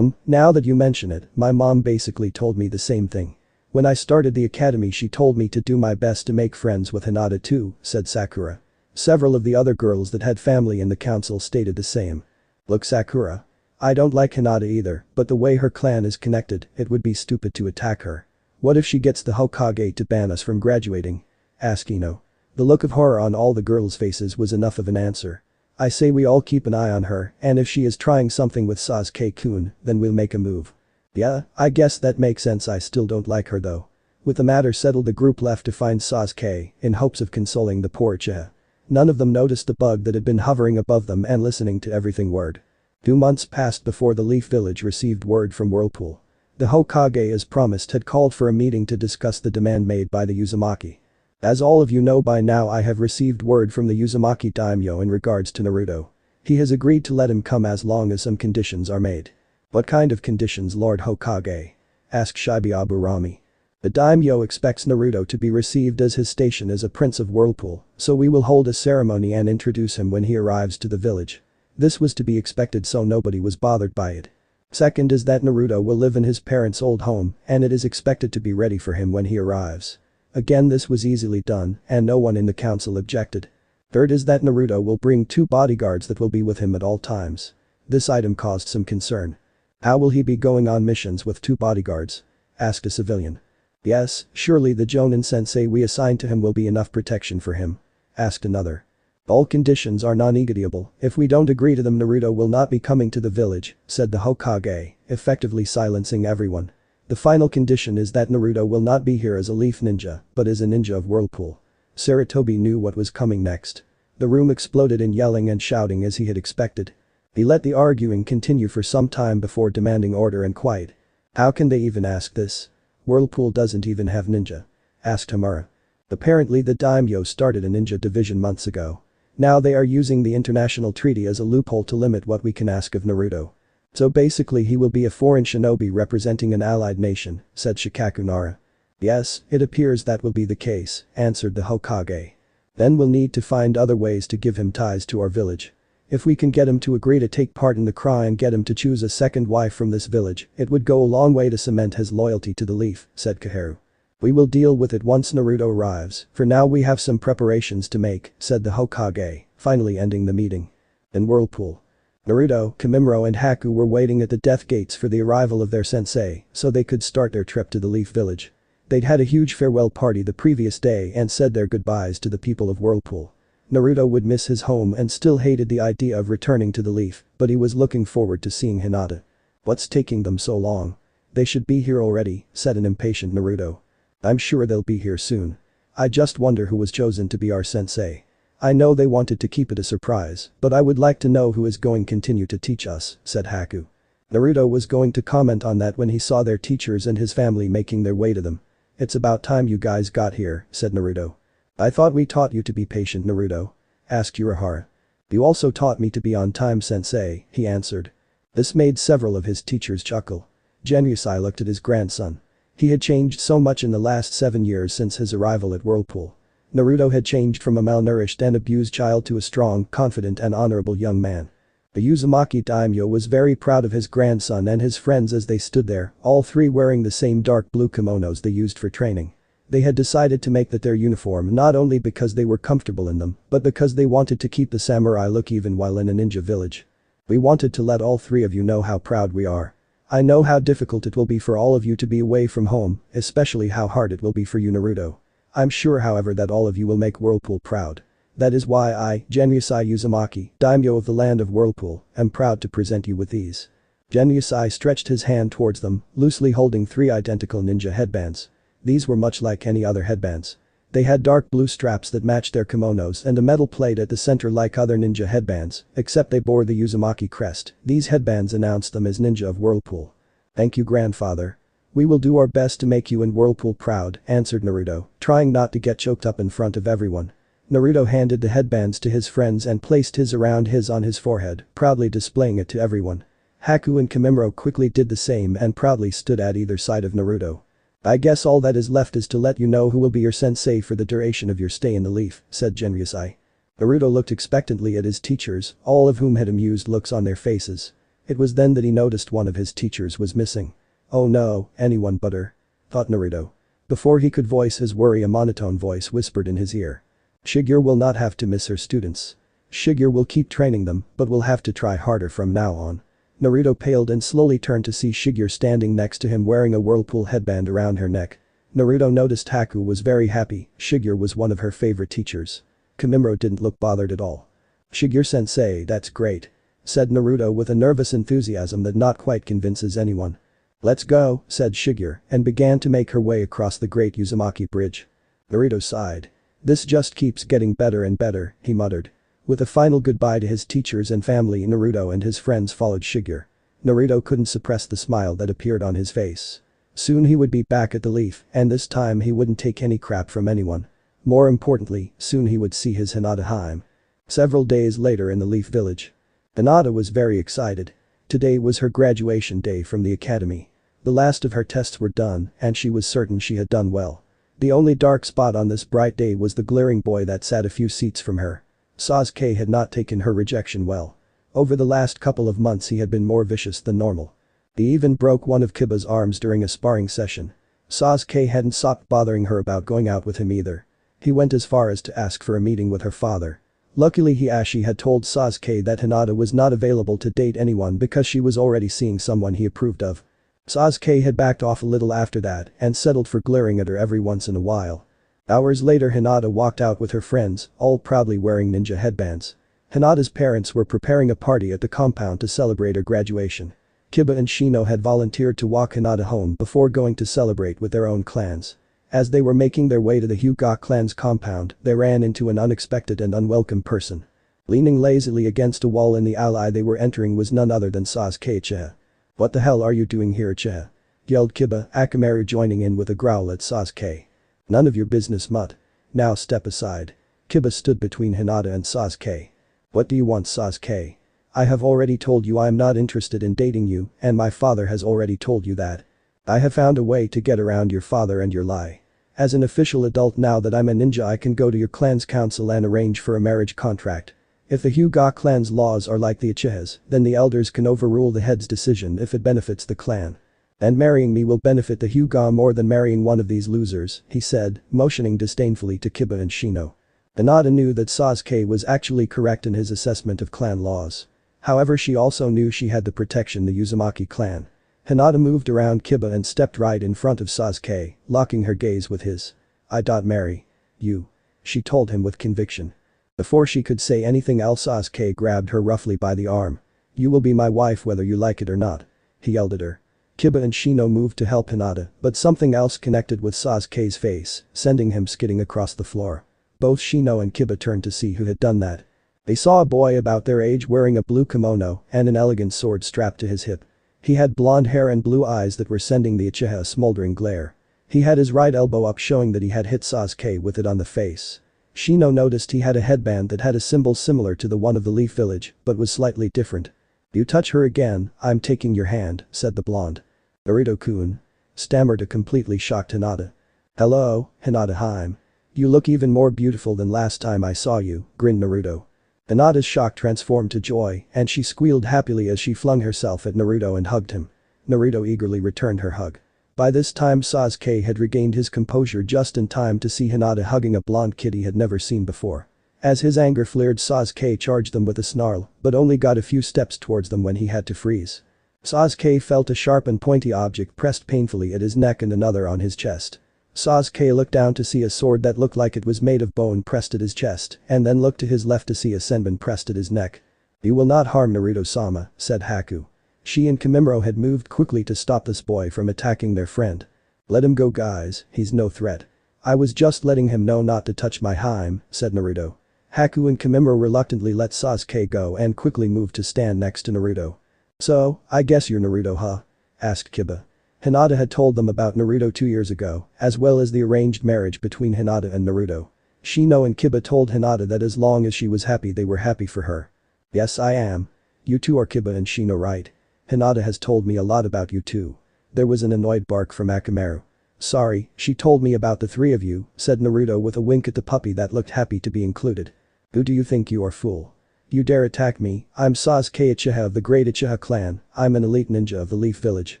Speaker 1: Now that you mention it, my mom basically told me the same thing. When I started the academy she told me to do my best to make friends with Hinata too," said Sakura. Several of the other girls that had family in the council stated the same. "Look Sakura. I don't like Hinata either, but the way her clan is connected, it would be stupid to attack her. What if she gets the Hokage to ban us from graduating?" asked Ino. The look of horror on all the girls' faces was enough of an answer. "I say we all keep an eye on her, and if she is trying something with Sasuke-kun, then we'll make a move." "Yeah, I guess that makes sense. I still don't like her though." With the matter settled, the group left to find Sasuke in hopes of consoling the poor Uchiha. None of them noticed the bug that had been hovering above them and listening to everything word. 2 months passed before the Leaf Village received word from Whirlpool. The Hokage, as promised, had called for a meeting to discuss the demand made by the Uzumaki. "As all of you know by now, I have received word from the Uzumaki daimyo in regards to Naruto. He has agreed to let him come as long as some conditions are made." "What kind of conditions, Lord Hokage?" asked Shibuya. "The daimyo expects Naruto to be received as his station as a prince of Whirlpool, so we will hold a ceremony and introduce him when he arrives to the village." This was to be expected, so nobody was bothered by it. Second is that Naruto will live in his parents' old home and it is expected to be ready for him when he arrives. Again, this was easily done and no one in the council objected. Third is that Naruto will bring 2 bodyguards that will be with him at all times. This item caused some concern. "How will he be going on missions with 2 bodyguards?" asked a civilian. "Yes, surely the Jonin sensei we assigned to him will be enough protection for him," asked another. "All conditions are non-negotiable. If we don't agree to them, Naruto will not be coming to the village," said the Hokage, effectively silencing everyone. "The final condition is that Naruto will not be here as a leaf ninja, but as a ninja of Whirlpool." Sarutobi knew what was coming next. The room exploded in yelling and shouting as he had expected. He let the arguing continue for some time before demanding order and quiet. "How can they even ask this? Whirlpool doesn't even have ninja," asked Hamura. "Apparently the daimyo started a ninja division months ago. Now they are using the international treaty as a loophole to limit what we can ask of Naruto. So basically he will be a foreign shinobi representing an allied nation," said Shikaku Nara. "Yes, it appears that will be the case," answered the Hokage. "Then we'll need to find other ways to give him ties to our village. If we can get him to agree to take part in the cry and get him to choose a second wife from this village, it would go a long way to cement his loyalty to the Leaf," said Kaharu. "We will deal with it once Naruto arrives. For now we have some preparations to make," said the Hokage, finally ending the meeting. In Whirlpool, Naruto, Kimimaro and Haku were waiting at the death gates for the arrival of their sensei so they could start their trip to the Leaf Village. They'd had a huge farewell party the previous day and said their goodbyes to the people of Whirlpool. Naruto would miss his home and still hated the idea of returning to the Leaf, but he was looking forward to seeing Hinata. "What's taking them so long? They should be here already," said an impatient Naruto. "I'm sure they'll be here soon. I just wonder who was chosen to be our sensei. I know they wanted to keep it a surprise, but I would like to know who is going to continue to teach us," said Haku. Naruto was going to comment on that when he saw their teachers and his family making their way to them. "It's about time you guys got here," said Naruto. "I thought we taught you to be patient, Naruto," asked Urahara. "You also taught me to be on time, sensei," he answered. This made several of his teachers chuckle. Genryusai looked at his grandson. He had changed so much in the last 7 years since his arrival at Whirlpool. Naruto had changed from a malnourished and abused child to a strong, confident and honorable young man. The Uzumaki daimyo was very proud of his grandson and his friends as they stood there, all three wearing the same dark blue kimonos they used for training. They had decided to make that their uniform not only because they were comfortable in them, but because they wanted to keep the samurai look even while in a ninja village. "We wanted to let all three of you know how proud we are. I know how difficult it will be for all of you to be away from home, especially how hard it will be for you, Naruto. I'm sure however that all of you will make Whirlpool proud. That is why I, Genryusai Uzumaki, daimyo of the land of Whirlpool, am proud to present you with these." Genryusai stretched his hand towards them, loosely holding 3 identical ninja headbands. These were much like any other headbands. They had dark blue straps that matched their kimonos and a metal plate at the center like other ninja headbands, except they bore the Uzumaki crest. These headbands announced them as Ninja of Whirlpool. "Thank you, grandfather. We will do our best to make you and Whirlpool proud," answered Naruto, trying not to get choked up in front of everyone. Naruto handed the headbands to his friends and placed his around his on his forehead, proudly displaying it to everyone. Haku and Kimimaro quickly did the same and proudly stood at either side of Naruto. "I guess all that is left is to let you know who will be your sensei for the duration of your stay in the leaf," said Genryusai. Naruto looked expectantly at his teachers, all of whom had amused looks on their faces. It was then that he noticed one of his teachers was missing. "Oh no, anyone but her," thought Naruto. Before he could voice his worry, a monotone voice whispered in his ear. "Shigure will not have to miss her students. Shigure will keep training them, but will have to try harder from now on." Naruto paled and slowly turned to see Shigure standing next to him wearing a Whirlpool headband around her neck. Naruto noticed Haku was very happy. Shigure was one of her favorite teachers. Kimimaro didn't look bothered at all. "Shigure-sensei, that's great," said Naruto with a nervous enthusiasm that not quite convinces anyone. "Let's go," said Shigure and began to make her way across the Great Uzumaki Bridge. Naruto sighed. "This just keeps getting better and better," he muttered. With a final goodbye to his teachers and family, Naruto and his friends followed Shigure. Naruto couldn't suppress the smile that appeared on his face. Soon he would be back at the leaf, and this time he wouldn't take any crap from anyone. More importantly, soon he would see his Hinata Heim. Several days later in the Leaf Village. Hinata was very excited. Today was her graduation day from the academy. The last of her tests were done, and she was certain she had done well. The only dark spot on this bright day was the glaring boy that sat a few seats from her. Sasuke had not taken her rejection well. Over the last couple of months he had been more vicious than normal. He even broke one of Kiba's arms during a sparring session. Sasuke hadn't stopped bothering her about going out with him either. He went as far as to ask for a meeting with her father. Luckily Hiashi had told Sasuke that Hinata was not available to date anyone because she was already seeing someone he approved of. Sasuke had backed off a little after that and settled for glaring at her every once in a while. Hours later Hinata walked out with her friends, all proudly wearing ninja headbands. Hinata's parents were preparing a party at the compound to celebrate her graduation. Kiba and Shino had volunteered to walk Hinata home before going to celebrate with their own clans. As they were making their way to the Hyuga clan's compound, they ran into an unexpected and unwelcome person. Leaning lazily against a wall in the alley they were entering was none other than Sasuke Uchiha. "What the hell are you doing here, Uchiha?" yelled Kiba, Akamaru joining in with a growl at Sasuke. "None of your business, mutt. Now step aside." Kiba stood between Hinata and Sasuke. "What do you want, Sasuke? I have already told you I am not interested in dating you, and my father has already told you that. I have found a way to get around your father and your lie. As an official adult now that I'm a ninja I can go to your clan's council and arrange for a marriage contract. If the Hyuga clan's laws are like the Uchiha's, then the elders can overrule the head's decision if it benefits the clan. And marrying me will benefit the Hyuga more than marrying one of these losers," he said, motioning disdainfully to Kiba and Shino. Hinata knew that Sasuke was actually correct in his assessment of clan laws. However, she also knew she had to protection the Uzumaki clan. Hinata moved around Kiba and stepped right in front of Sasuke, locking her gaze with his. "I marry you," she told him with conviction. Before she could say anything else Sasuke grabbed her roughly by the arm. "You will be my wife whether you like it or not," he yelled at her. Kiba and Shino moved to help Hinata, but something else connected with Sasuke's face, sending him skidding across the floor. Both Shino and Kiba turned to see who had done that. They saw a boy about their age wearing a blue kimono and an elegant sword strapped to his hip. He had blonde hair and blue eyes that were sending the Uchiha a smoldering glare. He had his right elbow up showing that he had hit Sasuke with it on the face. Shino noticed he had a headband that had a symbol similar to the one of the Leaf Village, but was slightly different. "You touch her again, I'm taking your hand," said the blonde. "Naruto-kun," stammered a completely shocked Hinata. "Hello, Hinata-hime. You look even more beautiful than last time I saw you," grinned Naruto. Hinata's shock transformed to joy, and she squealed happily as she flung herself at Naruto and hugged him. Naruto eagerly returned her hug. By this time Sasuke had regained his composure just in time to see Hinata hugging a blonde kid he had never seen before. As his anger flared, Sasuke charged them with a snarl, but only got a few steps towards them when he had to freeze. Sasuke felt a sharp and pointy object pressed painfully at his neck and another on his chest. Sasuke looked down to see a sword that looked like it was made of bone pressed at his chest, and then looked to his left to see a senbon pressed at his neck. "You will not harm Naruto-sama," said Haku. She and Kimimaro had moved quickly to stop this boy from attacking their friend. "Let him go, guys, he's no threat." "I was just letting him know not to touch my hime," said Naruto. Haku and Kimimaro reluctantly let Sasuke go and quickly moved to stand next to Naruto. "So, I guess you're Naruto, huh?" asked Kiba. Hinata had told them about Naruto 2 years ago, as well as the arranged marriage between Hinata and Naruto. Shino and Kiba told Hinata that as long as she was happy they were happy for her. "Yes, I am. You two are Kiba and Shino, right? Hinata has told me a lot about you too." There was an annoyed bark from Akamaru. "Sorry, she told me about the three of you," said Naruto with a wink at the puppy that looked happy to be included. "Who do you think you are, fool? You dare attack me? I'm Sasuke Uchiha of the great Uchiha clan, I'm an elite ninja of the Leaf Village,"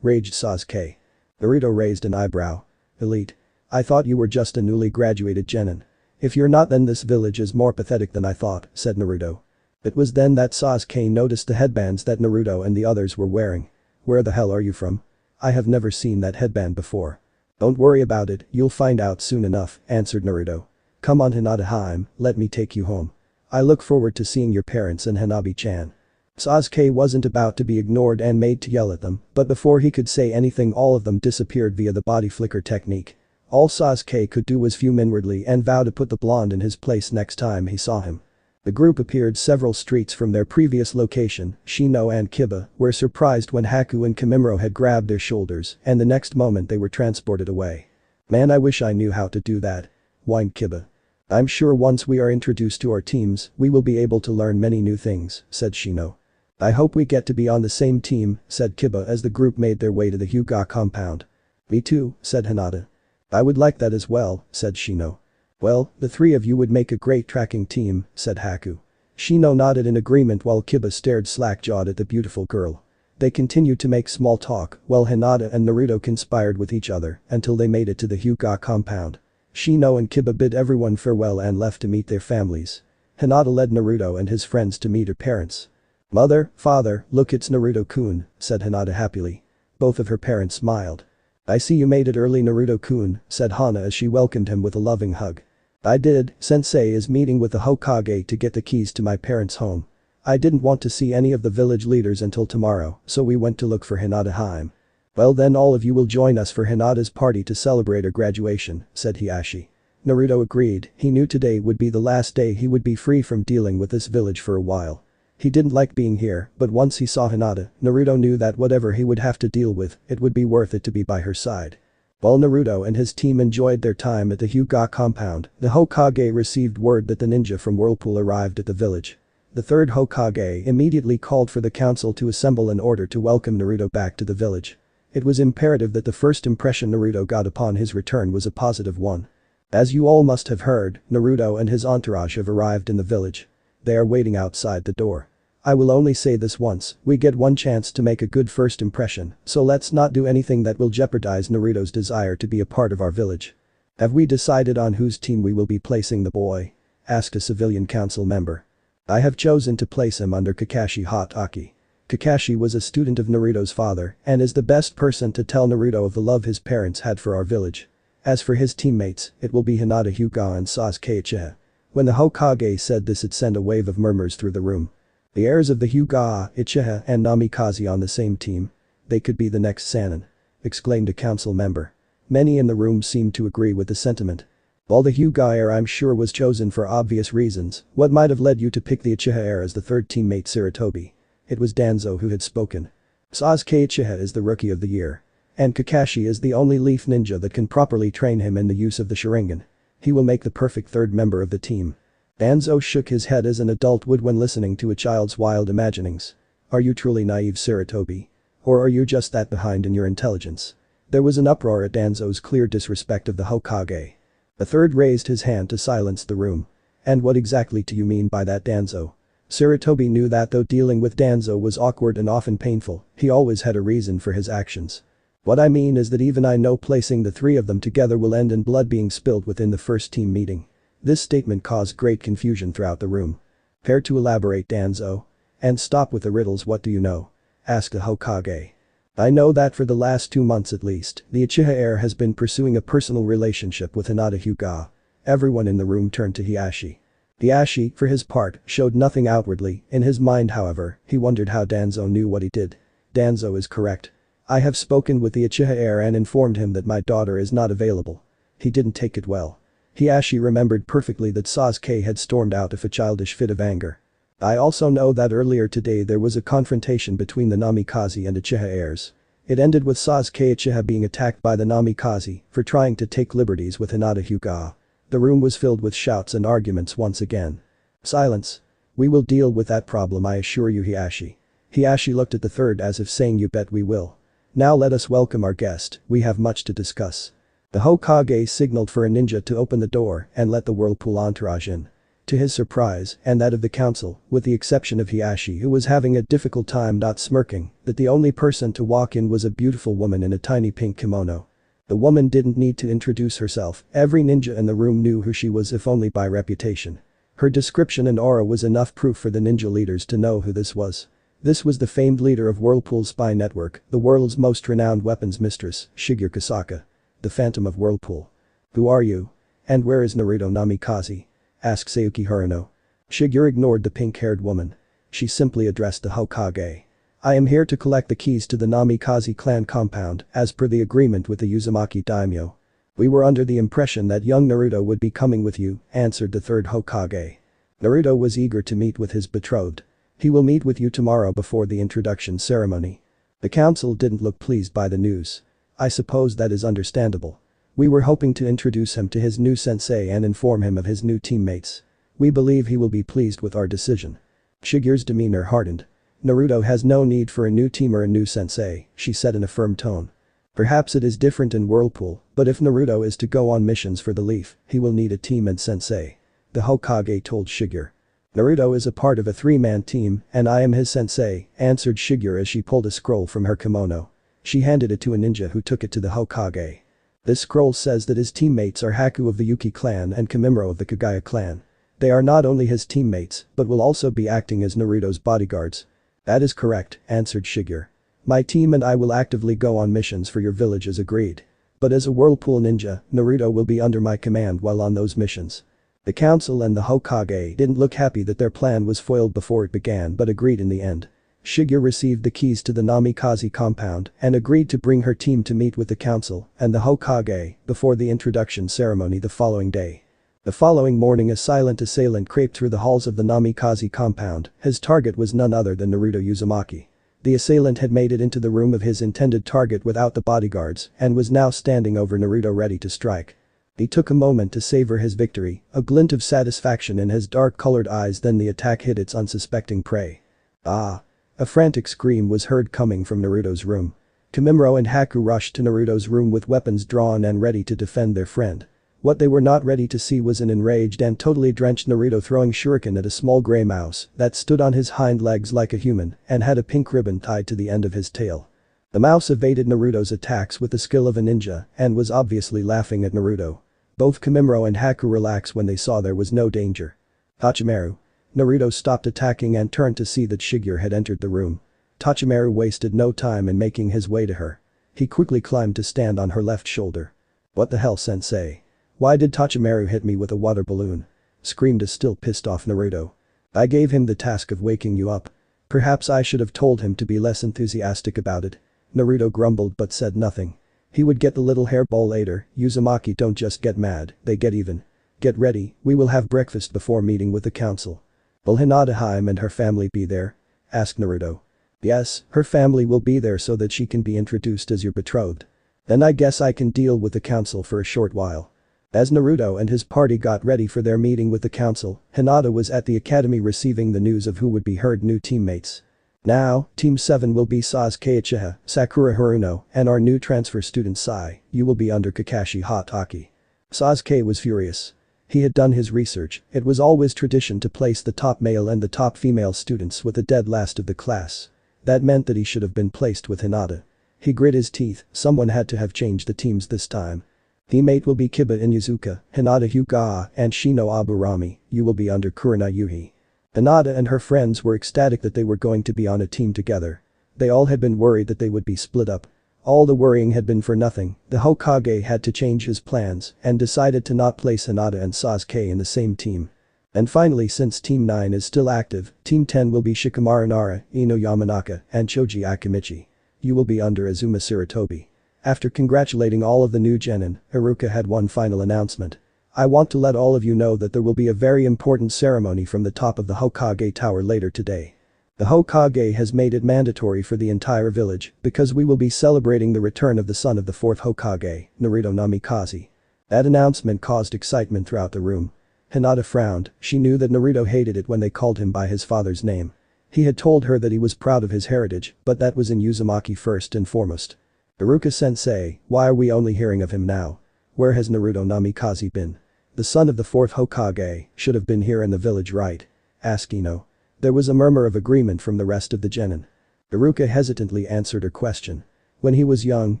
Speaker 1: raged Sasuke. Naruto raised an eyebrow. "Elite? I thought you were just a newly graduated genin. If you're not, then this village is more pathetic than I thought," said Naruto. It was then that Sasuke noticed the headbands that Naruto and the others were wearing. "Where the hell are you from? I have never seen that headband before." "Don't worry about it, you'll find out soon enough," answered Naruto. "Come on, Hinata-hime, let me take you home. I look forward to seeing your parents and Hanabi-chan." Sasuke wasn't about to be ignored and made to yell at them, but before he could say anything all of them disappeared via the body flicker technique. All Sasuke could do was fume inwardly and vow to put the blonde in his place next time he saw him. The group appeared several streets from their previous location. Shino and Kiba were surprised when Haku and Kimimaro had grabbed their shoulders, and the next moment they were transported away. "Man, I wish I knew how to do that," whined Kiba. "I'm sure once we are introduced to our teams, we will be able to learn many new things," said Shino. "I hope we get to be on the same team," said Kiba as the group made their way to the Hyuga compound. "Me too," said Hinata. "I would like that as well," said Shino. "Well, the three of you would make a great tracking team," said Haku. Shino nodded in agreement while Kiba stared slack-jawed at the beautiful girl. They continued to make small talk while Hinata and Naruto conspired with each other until they made it to the Hyuga compound. Shino and Kiba bid everyone farewell and left to meet their families. Hinata led Naruto and his friends to meet her parents. "Mother, father, look, it's Naruto-kun," said Hinata happily. Both of her parents smiled. "I see you made it early, Naruto-kun," said Hana as she welcomed him with a loving hug. "I did, Sensei is meeting with the Hokage to get the keys to my parents' home. I didn't want to see any of the village leaders until tomorrow, so we went to look for Hinata-hime." "Well then all of you will join us for Hinata's party to celebrate her graduation," said Hiashi. Naruto agreed, he knew today would be the last day he would be free from dealing with this village for a while. He didn't like being here, but once he saw Hinata, Naruto knew that whatever he would have to deal with, it would be worth it to be by her side. While Naruto and his team enjoyed their time at the Hyuga compound, the Hokage received word that the ninja from Whirlpool arrived at the village. The third Hokage immediately called for the council to assemble in order to welcome Naruto back to the village. It was imperative that the first impression Naruto got upon his return was a positive one. As you all must have heard, Naruto and his entourage have arrived in the village. They are waiting outside the door. I will only say this once, we get one chance to make a good first impression, so let's not do anything that will jeopardize Naruto's desire to be a part of our village. "Have we decided on whose team we will be placing the boy?" asked a civilian council member. "I have chosen to place him under Kakashi Hatake. Kakashi was a student of Naruto's father and is the best person to tell Naruto of the love his parents had for our village. As for his teammates, it will be Hinata Hyuga and Sasuke Uchiha." When the Hokage said this, it sent a wave of murmurs through the room. The heirs of the Hyuga, Uchiha and Namikaze on the same team. They could be the next Sannin, exclaimed a council member. Many in the room seemed to agree with the sentiment. While the Hyuga heir I'm sure was chosen for obvious reasons, what might have led you to pick the Uchiha heir as the third teammate Sarutobi? It was Danzo who had spoken. Sasuke Uchiha is the rookie of the year. And Kakashi is the only leaf ninja that can properly train him in the use of the Sharingan. He will make the perfect third member of the team. Danzo shook his head as an adult would when listening to a child's wild imaginings. Are you truly naive, Sarutobi? Or are you just that behind in your intelligence? There was an uproar at Danzo's clear disrespect of the Hokage. The third raised his hand to silence the room. And what exactly do you mean by that, Danzo? Sarutobi knew that though dealing with Danzo was awkward and often painful, he always had a reason for his actions. What I mean is that even I know placing the three of them together will end in blood being spilled within the first team meeting. This statement caused great confusion throughout the room. Care to elaborate, Danzo? And stop with the riddles, what do you know? Asked the Hokage. I know that for the last 2 months at least, the Uchiha heir has been pursuing a personal relationship with Hinata Hyuga. Everyone in the room turned to Hiashi. Hiashi, for his part, showed nothing outwardly. In his mind, however, he wondered how Danzo knew what he did. Danzo is correct. I have spoken with the Uchiha heir and informed him that my daughter is not available. He didn't take it well. Hiashi remembered perfectly that Sasuke had stormed out of a childish fit of anger. I also know that earlier today there was a confrontation between the Namikaze and Uchiha heirs. It ended with Sasuke Uchiha being attacked by the Namikaze for trying to take liberties with Hinata Hyuga. The room was filled with shouts and arguments once again. Silence. We will deal with that problem, I assure you, Hiashi. Hiashi looked at the third as if saying, you bet we will. Now let us welcome our guest, we have much to discuss. The Hokage signaled for a ninja to open the door and let the Whirlpool entourage in. To his surprise, and that of the council, with the exception of Hiashi who was having a difficult time not smirking, that the only person to walk in was a beautiful woman in a tiny pink kimono. The woman didn't need to introduce herself, every ninja in the room knew who she was if only by reputation. Her description and aura was enough proof for the ninja leaders to know who this was. This was the famed leader of Whirlpool spy network, the world's most renowned weapons mistress, Shigure Kusaka. The Phantom of Whirlpool. Who are you? And where is Naruto Namikaze? Asked Sayuki Haruno. Shigure ignored the pink-haired woman. She simply addressed the Hokage. I am here to collect the keys to the Namikaze clan compound, as per the agreement with the Uzumaki daimyo. We were under the impression that young Naruto would be coming with you, answered the third Hokage. Naruto was eager to meet with his betrothed. He will meet with you tomorrow before the introduction ceremony. The council didn't look pleased by the news. I suppose that is understandable. We were hoping to introduce him to his new sensei and inform him of his new teammates. We believe he will be pleased with our decision. Shigure's demeanor hardened. Naruto has no need for a new team or a new sensei, she said in a firm tone. Perhaps it is different in Whirlpool, but if Naruto is to go on missions for the Leaf, he will need a team and sensei. The Hokage told Shigure. Naruto is a part of a 3-man team and I am his sensei, answered Shigure as she pulled a scroll from her kimono. She handed it to a ninja who took it to the Hokage. This scroll says that his teammates are Haku of the Yuki clan and Kamimuro of the Kagaya clan. They are not only his teammates, but will also be acting as Naruto's bodyguards. That is correct, answered Shigure. My team and I will actively go on missions for your village as agreed. But as a Whirlpool ninja, Naruto will be under my command while on those missions. The council and the Hokage didn't look happy that their plan was foiled before it began but agreed in the end. Shigure received the keys to the Namikaze compound and agreed to bring her team to meet with the council and the Hokage before the introduction ceremony the following day. The following morning a silent assailant crept through the halls of the Namikaze compound, his target was none other than Naruto Uzumaki. The assailant had made it into the room of his intended target without the bodyguards and was now standing over Naruto ready to strike. He took a moment to savor his victory, a glint of satisfaction in his dark-colored eyes, then the attack hit its unsuspecting prey. Ah! A frantic scream was heard coming from Naruto's room. Kamimuro and Haku rushed to Naruto's room with weapons drawn and ready to defend their friend. What they were not ready to see was an enraged and totally drenched Naruto throwing shuriken at a small gray mouse that stood on his hind legs like a human and had a pink ribbon tied to the end of his tail. The mouse evaded Naruto's attacks with the skill of a ninja and was obviously laughing at Naruto. Both Kamimuro and Haku relaxed when they saw there was no danger. Tachimaru. Naruto stopped attacking and turned to see that Shigure had entered the room. Tachimaru wasted no time in making his way to her. He quickly climbed to stand on her left shoulder. What the hell, sensei? Why did Tachimaru hit me with a water balloon? Screamed a still pissed off Naruto. I gave him the task of waking you up. Perhaps I should have told him to be less enthusiastic about it. Naruto grumbled but said nothing. He would get the little hairball later. Uzumaki don't just get mad, they get even. Get ready, we will have breakfast before meeting with the council. Will Hinata and her family be there? Asked Naruto. Yes, her family will be there so that she can be introduced as your betrothed. Then I guess I can deal with the council for a short while. As Naruto and his party got ready for their meeting with the council, Hinata was at the academy receiving the news of who would be her new teammates. Now, Team 7 will be Sasuke Uchiha, Sakura Haruno, and our new transfer student Sai. You will be under Kakashi Hatake. Sasuke was furious. He had done his research. It was always tradition to place the top male and the top female students with the dead last of the class. That meant that he should have been placed with Hinata. He grit his teeth, someone had to have changed the teams this time. Teammate will be Kiba Inuzuka, Hinata Hyuga, and Shino Aburami. You will be under Kurina Yuhi. Hinata and her friends were ecstatic that they were going to be on a team together. They all had been worried that they would be split up. All the worrying had been for nothing. The Hokage had to change his plans and decided to not place Hinata and Sasuke in the same team. And finally, since Team 9 is still active, Team 10 will be Shikamaru Nara, Ino Yamanaka, and Choji Akimichi. You will be under Azuma Sarutobi. After congratulating all of the new genin, Iruka had one final announcement. I want to let all of you know that there will be a very important ceremony from the top of the Hokage Tower later today. The Hokage has made it mandatory for the entire village because we will be celebrating the return of the son of the fourth Hokage, Naruto Namikaze. That announcement caused excitement throughout the room. Hinata frowned, she knew that Naruto hated it when they called him by his father's name. He had told her that he was proud of his heritage, but that was in Uzumaki first and foremost. Iruka-sensei, why are we only hearing of him now? Where has Naruto Namikaze been? The son of the fourth Hokage should have been here in the village, right? Asked Ino. There was a murmur of agreement from the rest of the genin. Iruka hesitantly answered her question. When he was young,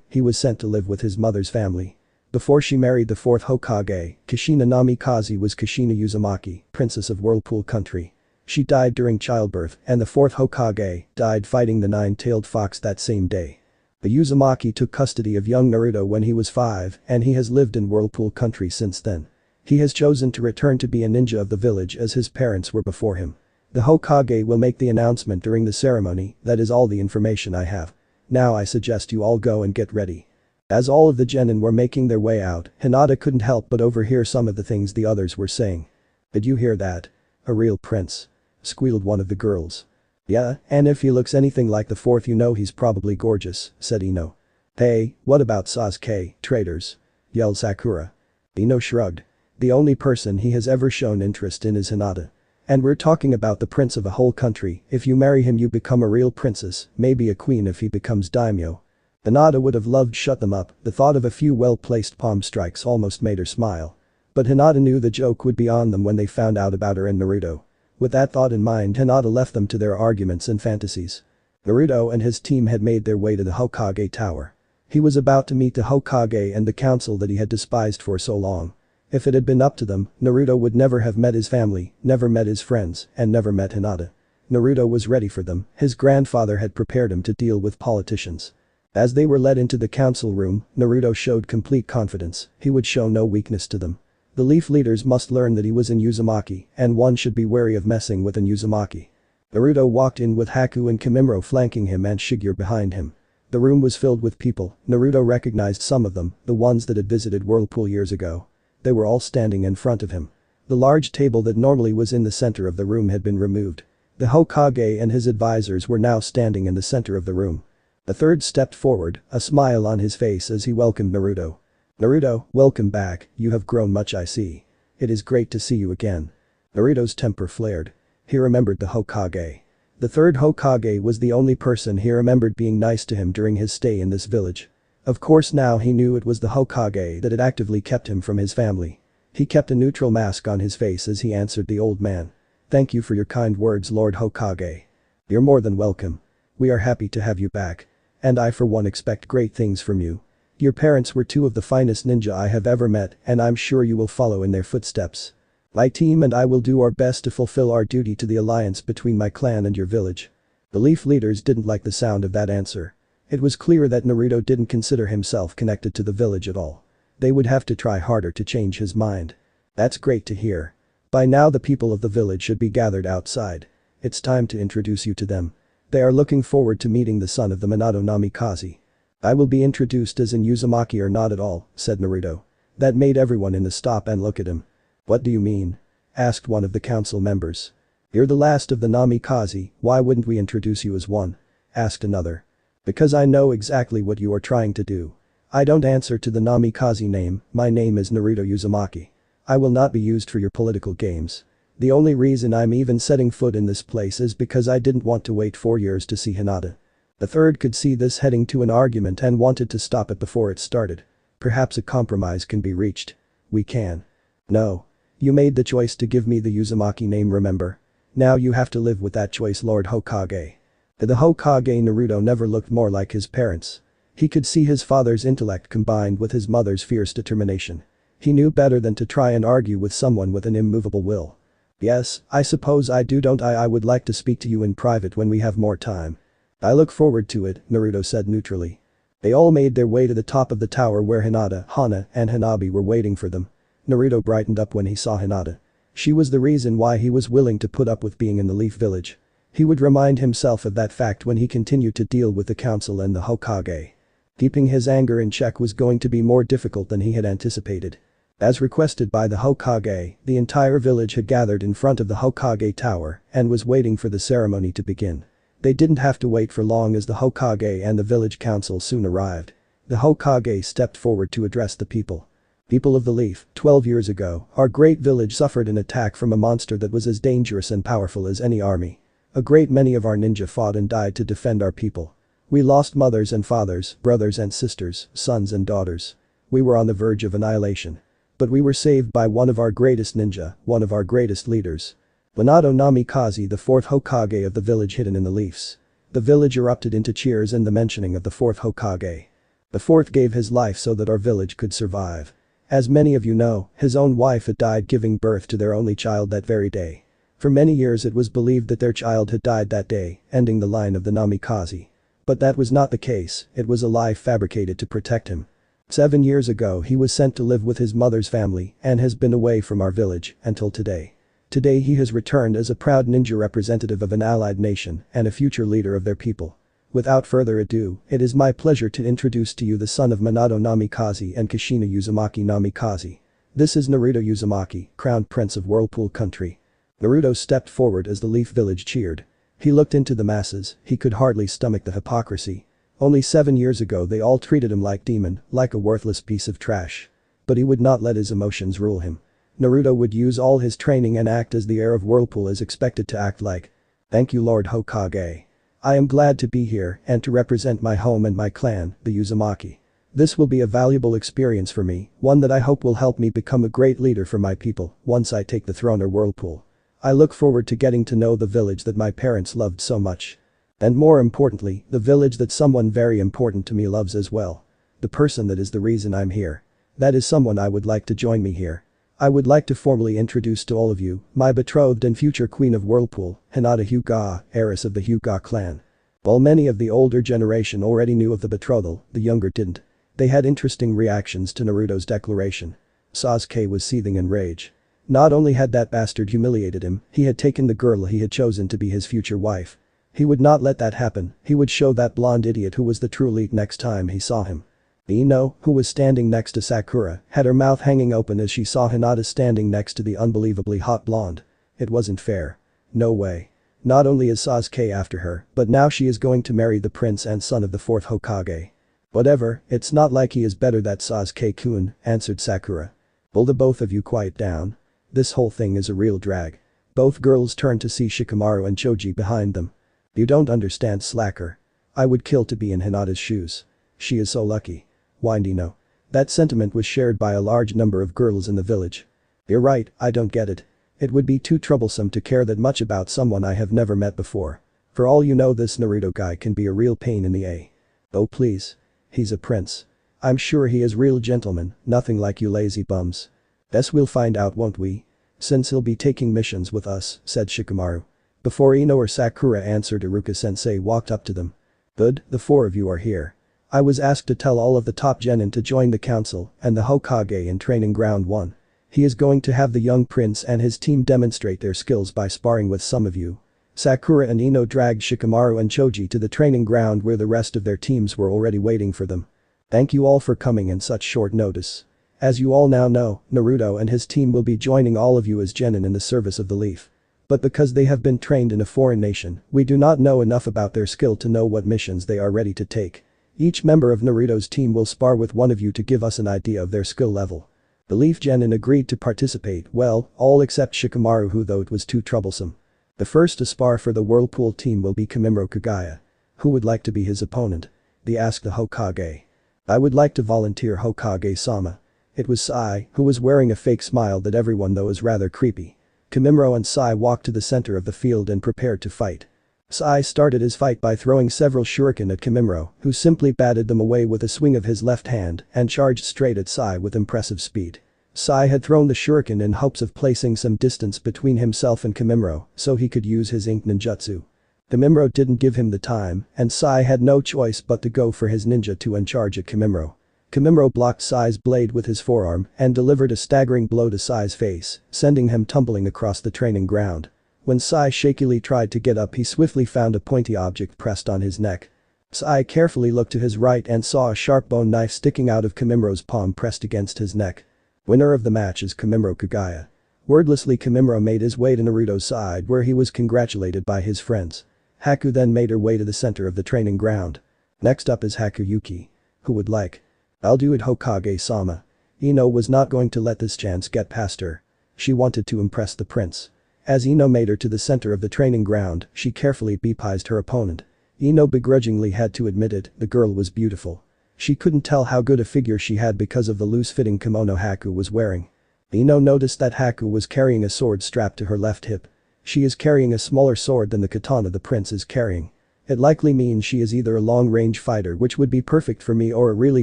Speaker 1: he was sent to live with his mother's family. Before she married the fourth Hokage, Kushina Namikaze was Kushina Uzumaki, princess of Whirlpool country. She died during childbirth, and the fourth Hokage died fighting the nine-tailed fox that same day. The Uzumaki took custody of young Naruto when he was 5, and he has lived in Whirlpool country since then. He has chosen to return to be a ninja of the village as his parents were before him. The Hokage will make the announcement during the ceremony, that is all the information I have. Now I suggest you all go and get ready. As all of the genin were making their way out, Hinata couldn't help but overhear some of the things the others were saying. Did you hear that? A real prince? Squealed one of the girls. Yeah, and if he looks anything like the fourth you know he's probably gorgeous, said Ino. Hey, what about Sasuke, traitors? Yelled Sakura. Ino shrugged. The only person he has ever shown interest in is Hinata. And we're talking about the prince of a whole country. If you marry him you become a real princess, maybe a queen if he becomes daimyo. Hinata would have loved shut them up, the thought of a few well-placed palm strikes almost made her smile. But Hinata knew the joke would be on them when they found out about her and Naruto. With that thought in mind, Hinata left them to their arguments and fantasies. Naruto and his team had made their way to the Hokage Tower. He was about to meet the Hokage and the council that he had despised for so long. If it had been up to them, Naruto would never have met his family, never met his friends, and never met Hinata. Naruto was ready for them, his grandfather had prepared him to deal with politicians. As they were led into the council room, Naruto showed complete confidence, he would show no weakness to them. The Leaf leaders must learn that he was in Uzumaki, and one should be wary of messing with an Uzumaki. Naruto walked in with Haku and Kimimaro flanking him and Shigure behind him. The room was filled with people, Naruto recognized some of them, the ones that had visited Whirlpool years ago. They were all standing in front of him. The large table that normally was in the center of the room had been removed. The Hokage and his advisors were now standing in the center of the room. A third stepped forward, a smile on his face as he welcomed Naruto. Naruto, welcome back, you have grown much I see. It is great to see you again. Naruto's temper flared. He remembered the Hokage. The third Hokage was the only person he remembered being nice to him during his stay in this village. Of course now he knew it was the Hokage that had actively kept him from his family. He kept a neutral mask on his face as he answered the old man. Thank you for your kind words, Lord Hokage. You're more than welcome. We are happy to have you back. And I for one expect great things from you. Your parents were two of the finest ninja I have ever met and I'm sure you will follow in their footsteps. My team and I will do our best to fulfill our duty to the alliance between my clan and your village. The Leaf leaders didn't like the sound of that answer. It was clear that Naruto didn't consider himself connected to the village at all. They would have to try harder to change his mind. That's great to hear. By now the people of the village should be gathered outside. It's time to introduce you to them. They are looking forward to meeting the son of the Minato Namikaze. I will be introduced as in Uzumaki or not at all, said Naruto. That made everyone in the stop and look at him. What do you mean? Asked one of the council members. You're the last of the Namikaze, why wouldn't we introduce you as one? asked another. Because I know exactly what you are trying to do. I don't answer to the Namikaze name, my name is Naruto Uzumaki. I will not be used for your political games. The only reason I'm even setting foot in this place is because I didn't want to wait 4 years to see Hinata. The third could see this heading to an argument and wanted to stop it before it started. Perhaps a compromise can be reached. We can. No. You made the choice to give me the Uzumaki name, remember? Now you have to live with that choice, Lord Hokage. The Hokage Naruto never looked more like his parents. He could see his father's intellect combined with his mother's fierce determination. He knew better than to try and argue with someone with an immovable will. Yes, I suppose I do, don't I would like to speak to you in private when we have more time. I look forward to it, Naruto said neutrally. They all made their way to the top of the tower where Hinata, Hana, and Hanabi were waiting for them. Naruto brightened up when he saw Hinata. She was the reason why he was willing to put up with being in the Leaf Village. He would remind himself of that fact when he continued to deal with the council and the Hokage. Keeping his anger in check was going to be more difficult than he had anticipated. As requested by the Hokage, the entire village had gathered in front of the Hokage tower and was waiting for the ceremony to begin. They didn't have to wait for long as the Hokage and the village council soon arrived. The Hokage stepped forward to address the people. People of the Leaf, 12 years ago, our great village suffered an attack from a monster that was as dangerous and powerful as any army. A great many of our ninja fought and died to defend our people. We lost mothers and fathers, brothers and sisters, sons and daughters. We were on the verge of annihilation. But we were saved by one of our greatest ninja, one of our greatest leaders. Minato Namikaze, the fourth Hokage of the village hidden in the leaves. The village erupted into cheers and the mentioning of the fourth Hokage. The fourth gave his life so that our village could survive. As many of you know, his own wife had died giving birth to their only child that very day. For many years it was believed that their child had died that day, ending the line of the Namikaze. But that was not the case, it was a lie fabricated to protect him. 7 years ago he was sent to live with his mother's family and has been away from our village until today. Today he has returned as a proud ninja representative of an allied nation and a future leader of their people. Without further ado, it is my pleasure to introduce to you the son of Minato Namikaze and Kushina Uzumaki Namikaze. This is Naruto Uzumaki, crowned prince of Whirlpool country. Naruto stepped forward as the Leaf Village cheered. He looked into the masses, he could hardly stomach the hypocrisy. Only 7 years ago they all treated him like demon, like a worthless piece of trash. But he would not let his emotions rule him. Naruto would use all his training and act as the heir of Whirlpool is expected to act like. Thank you, Lord Hokage. I am glad to be here and to represent my home and my clan, the Uzumaki. This will be a valuable experience for me, one that I hope will help me become a great leader for my people once I take the throne or Whirlpool. I look forward to getting to know the village that my parents loved so much. And more importantly, the village that someone very important to me loves as well. The person that is the reason I'm here. That is someone I would like to join me here. I would like to formally introduce to all of you, my betrothed and future queen of Whirlpool, Hinata Hyuga, heiress of the Hyuga clan. While many of the older generation already knew of the betrothal, the younger didn't. They had interesting reactions to Naruto's declaration. Sasuke was seething in rage. Not only had that bastard humiliated him, he had taken the girl he had chosen to be his future wife. He would not let that happen, he would show that blonde idiot who was the true elite next time he saw him. Ino, who was standing next to Sakura, had her mouth hanging open as she saw Hinata standing next to the unbelievably hot blonde. It wasn't fair. No way. Not only is Sasuke after her, but now she is going to marry the prince and son of the fourth Hokage. Whatever, it's not like he is better, that Sasuke-kun, answered Sakura. Will the both of you quiet down? This whole thing is a real drag. Both girls turned to see Shikamaru and Choji behind them. You don't understand, slacker. I would kill to be in Hinata's shoes. She is so lucky. Whined Ino. That sentiment was shared by a large number of girls in the village. You're right, I don't get it. It would be too troublesome to care that much about someone I have never met before. For all you know, this Naruto guy can be a real pain in the a. Oh please. He's a prince. I'm sure he is real gentleman, nothing like you lazy bums. Guess we'll find out, won't we? Since he'll be taking missions with us, said Shikamaru. Before Ino or Sakura answered, Iruka-sensei walked up to them. Good, the 4 of you are here. I was asked to tell all of the top genin to join the council and the Hokage in training ground 1. He is going to have the young prince and his team demonstrate their skills by sparring with some of you. Sakura and Ino dragged Shikamaru and Choji to the training ground where the rest of their teams were already waiting for them. Thank you all for coming in such short notice. As you all now know, Naruto and his team will be joining all of you as genin in the service of the Leaf. But because they have been trained in a foreign nation, we do not know enough about their skill to know what missions they are ready to take. Each member of Naruto's team will spar with one of you to give us an idea of their skill level. The Leaf Genin agreed to participate, well, all except Shikamaru, who though it was too troublesome. The first to spar for the Whirlpool team will be Kamimaro Kagaya. Who would like to be his opponent? They asked the Hokage. I would like to volunteer, Hokage-sama. It was Sai, who was wearing a fake smile that everyone thought was rather creepy. Kamimaro and Sai walked to the center of the field and prepared to fight. Sai started his fight by throwing several shuriken at Kamimaro, who simply batted them away with a swing of his left hand and charged straight at Sai with impressive speed. Sai had thrown the shuriken in hopes of placing some distance between himself and Kamimaro so he could use his ink ninjutsu. Kamimaro didn't give him the time, and Sai had no choice but to go for his ninja to uncharge at Kamimaro. Kamimaro blocked Sai's blade with his forearm and delivered a staggering blow to Sai's face, sending him tumbling across the training ground. When Sai shakily tried to get up, he swiftly found a pointy object pressed on his neck. Sai carefully looked to his right and saw a sharp bone knife sticking out of Kamimaro's palm pressed against his neck. Winner of the match is Kamimaro Kagaya. Wordlessly, Kamimaro made his way to Naruto's side, where he was congratulated by his friends. Haku then made her way to the center of the training ground. Next up is Hakuyuki. Who would like? I'll do it, Hokage-sama. Ino was not going to let this chance get past her. She wanted to impress the prince. As Ino made her to the center of the training ground, she carefully bepised her opponent. Ino begrudgingly had to admit it, the girl was beautiful. She couldn't tell how good a figure she had because of the loose-fitting kimono Haku was wearing. Ino noticed that Haku was carrying a sword strapped to her left hip. She is carrying a smaller sword than the katana the prince is carrying. It likely means she is either a long-range fighter, which would be perfect for me, or a really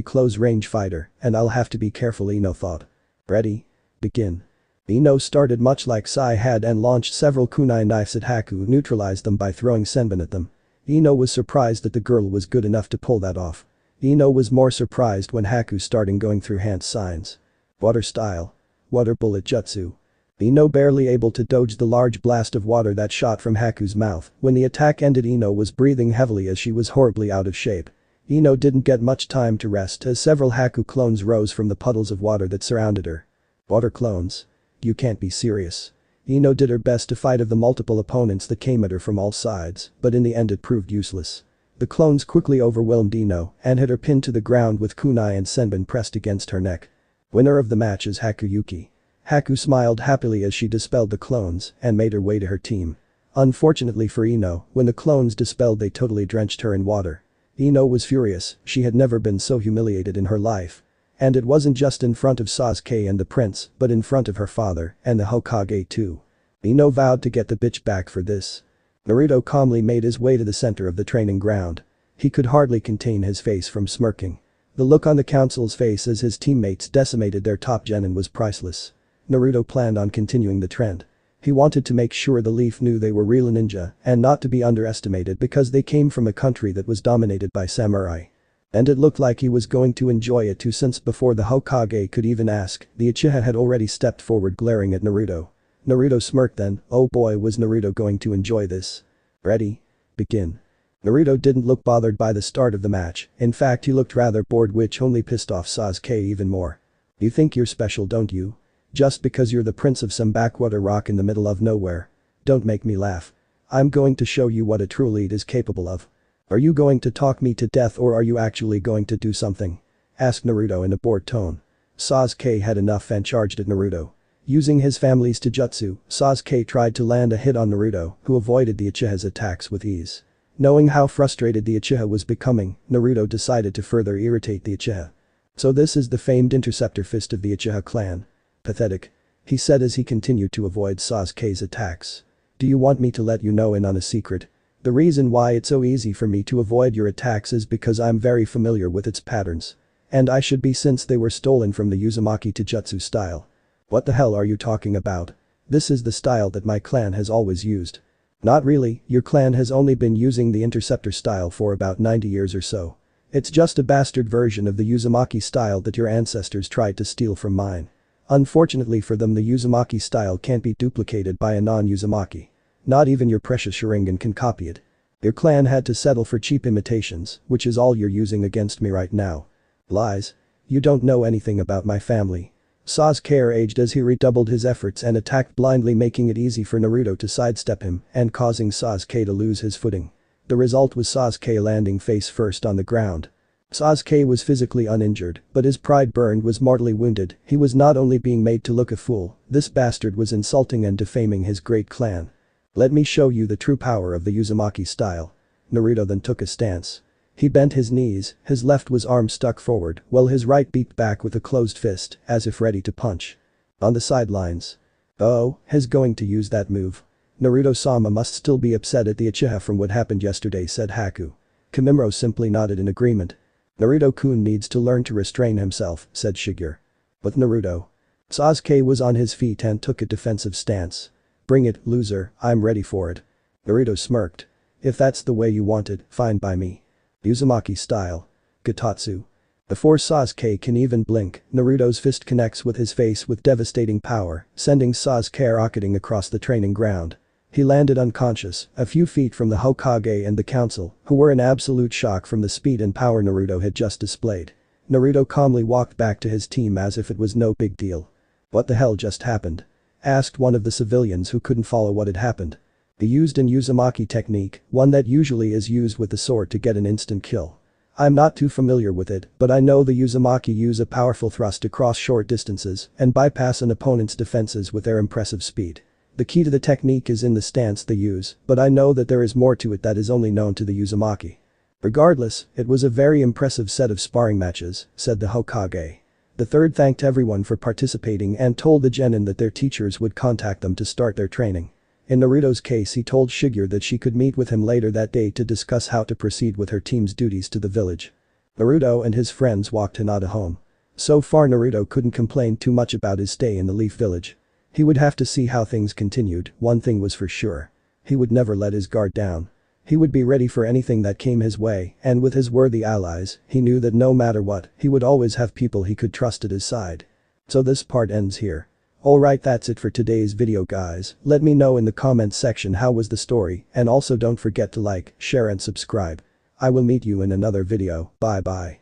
Speaker 1: close-range fighter, and I'll have to be careful, Ino thought. Ready? Begin. Ino started much like Sai had and launched several kunai knives at Haku, neutralized them by throwing senbon at them. Ino was surprised that the girl was good enough to pull that off. Ino was more surprised when Haku started going through hand signs. Water style. Water bullet jutsu. Ino barely able to dodge the large blast of water that shot from Haku's mouth. When the attack ended, Ino was breathing heavily as she was horribly out of shape. Ino didn't get much time to rest as several Haku clones rose from the puddles of water that surrounded her. Water clones? You can't be serious. Ino did her best to fight of the multiple opponents that came at her from all sides, but in the end it proved useless. The clones quickly overwhelmed Ino and had her pinned to the ground with kunai and senbon pressed against her neck. Winner of the match is Hakuyuki. Haku smiled happily as she dispelled the clones and made her way to her team. Unfortunately for Ino, when the clones dispelled, they totally drenched her in water. Ino was furious, she had never been so humiliated in her life. And it wasn't just in front of Sasuke and the prince, but in front of her father and the Hokage too. Ino vowed to get the bitch back for this. Naruto calmly made his way to the center of the training ground. He could hardly contain his face from smirking. The look on the council's face as his teammates decimated their top genin was priceless. Naruto planned on continuing the trend. He wanted to make sure the Leaf knew they were real ninja and not to be underestimated because they came from a country that was dominated by samurai. And it looked like he was going to enjoy it too, since before the Hokage could even ask, the Uchiha had already stepped forward glaring at Naruto. Naruto smirked then, oh boy was Naruto going to enjoy this. Ready? Begin. Naruto didn't look bothered by the start of the match, in fact he looked rather bored, which only pissed off Sasuke even more. You think you're special, don't you? Just because you're the prince of some backwater rock in the middle of nowhere. Don't make me laugh. I'm going to show you what a true lead is capable of. Are you going to talk me to death, or are you actually going to do something? Asked Naruto in a bored tone. Sasuke had enough and charged at Naruto. Using his family's taijutsu, Sasuke tried to land a hit on Naruto, who avoided the Uchiha's attacks with ease. Knowing how frustrated the Uchiha was becoming, Naruto decided to further irritate the Uchiha. So this is the famed interceptor fist of the Uchiha clan. Pathetic. He said as he continued to avoid Sasuke's attacks. Do you want me to let you know in on a secret? The reason why it's so easy for me to avoid your attacks is because I'm very familiar with its patterns. And I should be, since they were stolen from the Uzumaki taijutsu style. What the hell are you talking about? This is the style that my clan has always used. Not really, your clan has only been using the interceptor style for about 90 years or so. It's just a bastard version of the Uzumaki style that your ancestors tried to steal from mine. Unfortunately for them, the Uzumaki style can't be duplicated by a non-Uzumaki. Not even your precious Sharingan can copy it. Your clan had to settle for cheap imitations, which is all you're using against me right now. Lies. You don't know anything about my family. Sasuke raged as he redoubled his efforts and attacked blindly, making it easy for Naruto to sidestep him and causing Sasuke to lose his footing. The result was Sasuke landing face first on the ground. Sasuke was physically uninjured, but his pride burned, was mortally wounded. He was not only being made to look a fool, this bastard was insulting and defaming his great clan. Let me show you the true power of the Uzumaki style. Naruto then took a stance. He bent his knees, his left arm stuck forward, while his right beat back with a closed fist, as if ready to punch. On the sidelines. Oh, he's going to use that move. Naruto-sama must still be upset at the Uchiha from what happened yesterday, said Haku. Kimimaro simply nodded in agreement. Naruto-kun needs to learn to restrain himself, said Shigeru. But Naruto. Sasuke was on his feet and took a defensive stance. Bring it, loser, I'm ready for it. Naruto smirked. If that's the way you want it, fine by me. Uzumaki style. Gatatsu. Before Sasuke can even blink, Naruto's fist connects with his face with devastating power, sending Sasuke rocketing across the training ground. He landed unconscious, a few feet from the Hokage and the council, who were in absolute shock from the speed and power Naruto had just displayed. Naruto calmly walked back to his team as if it was no big deal. What the hell just happened? Asked one of the civilians who couldn't follow what had happened. He used an Uzumaki technique, one that usually is used with the sword to get an instant kill. I'm not too familiar with it, but I know the Uzumaki use a powerful thrust to cross short distances and bypass an opponent's defenses with their impressive speed. The key to the technique is in the stance they use, but I know that there is more to it that is only known to the Uzumaki. Regardless, it was a very impressive set of sparring matches, said the Hokage. The third thanked everyone for participating and told the genin that their teachers would contact them to start their training. In Naruto's case, he told Shigeru that she could meet with him later that day to discuss how to proceed with her team's duties to the village. Naruto and his friends walked Hinata home. So far Naruto couldn't complain too much about his stay in the Leaf Village. He would have to see how things continued, one thing was for sure. He would never let his guard down. He would be ready for anything that came his way, and with his worthy allies, he knew that no matter what, he would always have people he could trust at his side. So this part ends here. Alright, that's it for today's video guys. Let me know in the comments section how was the story, and also don't forget to like, share and subscribe. I will meet you in another video, bye bye.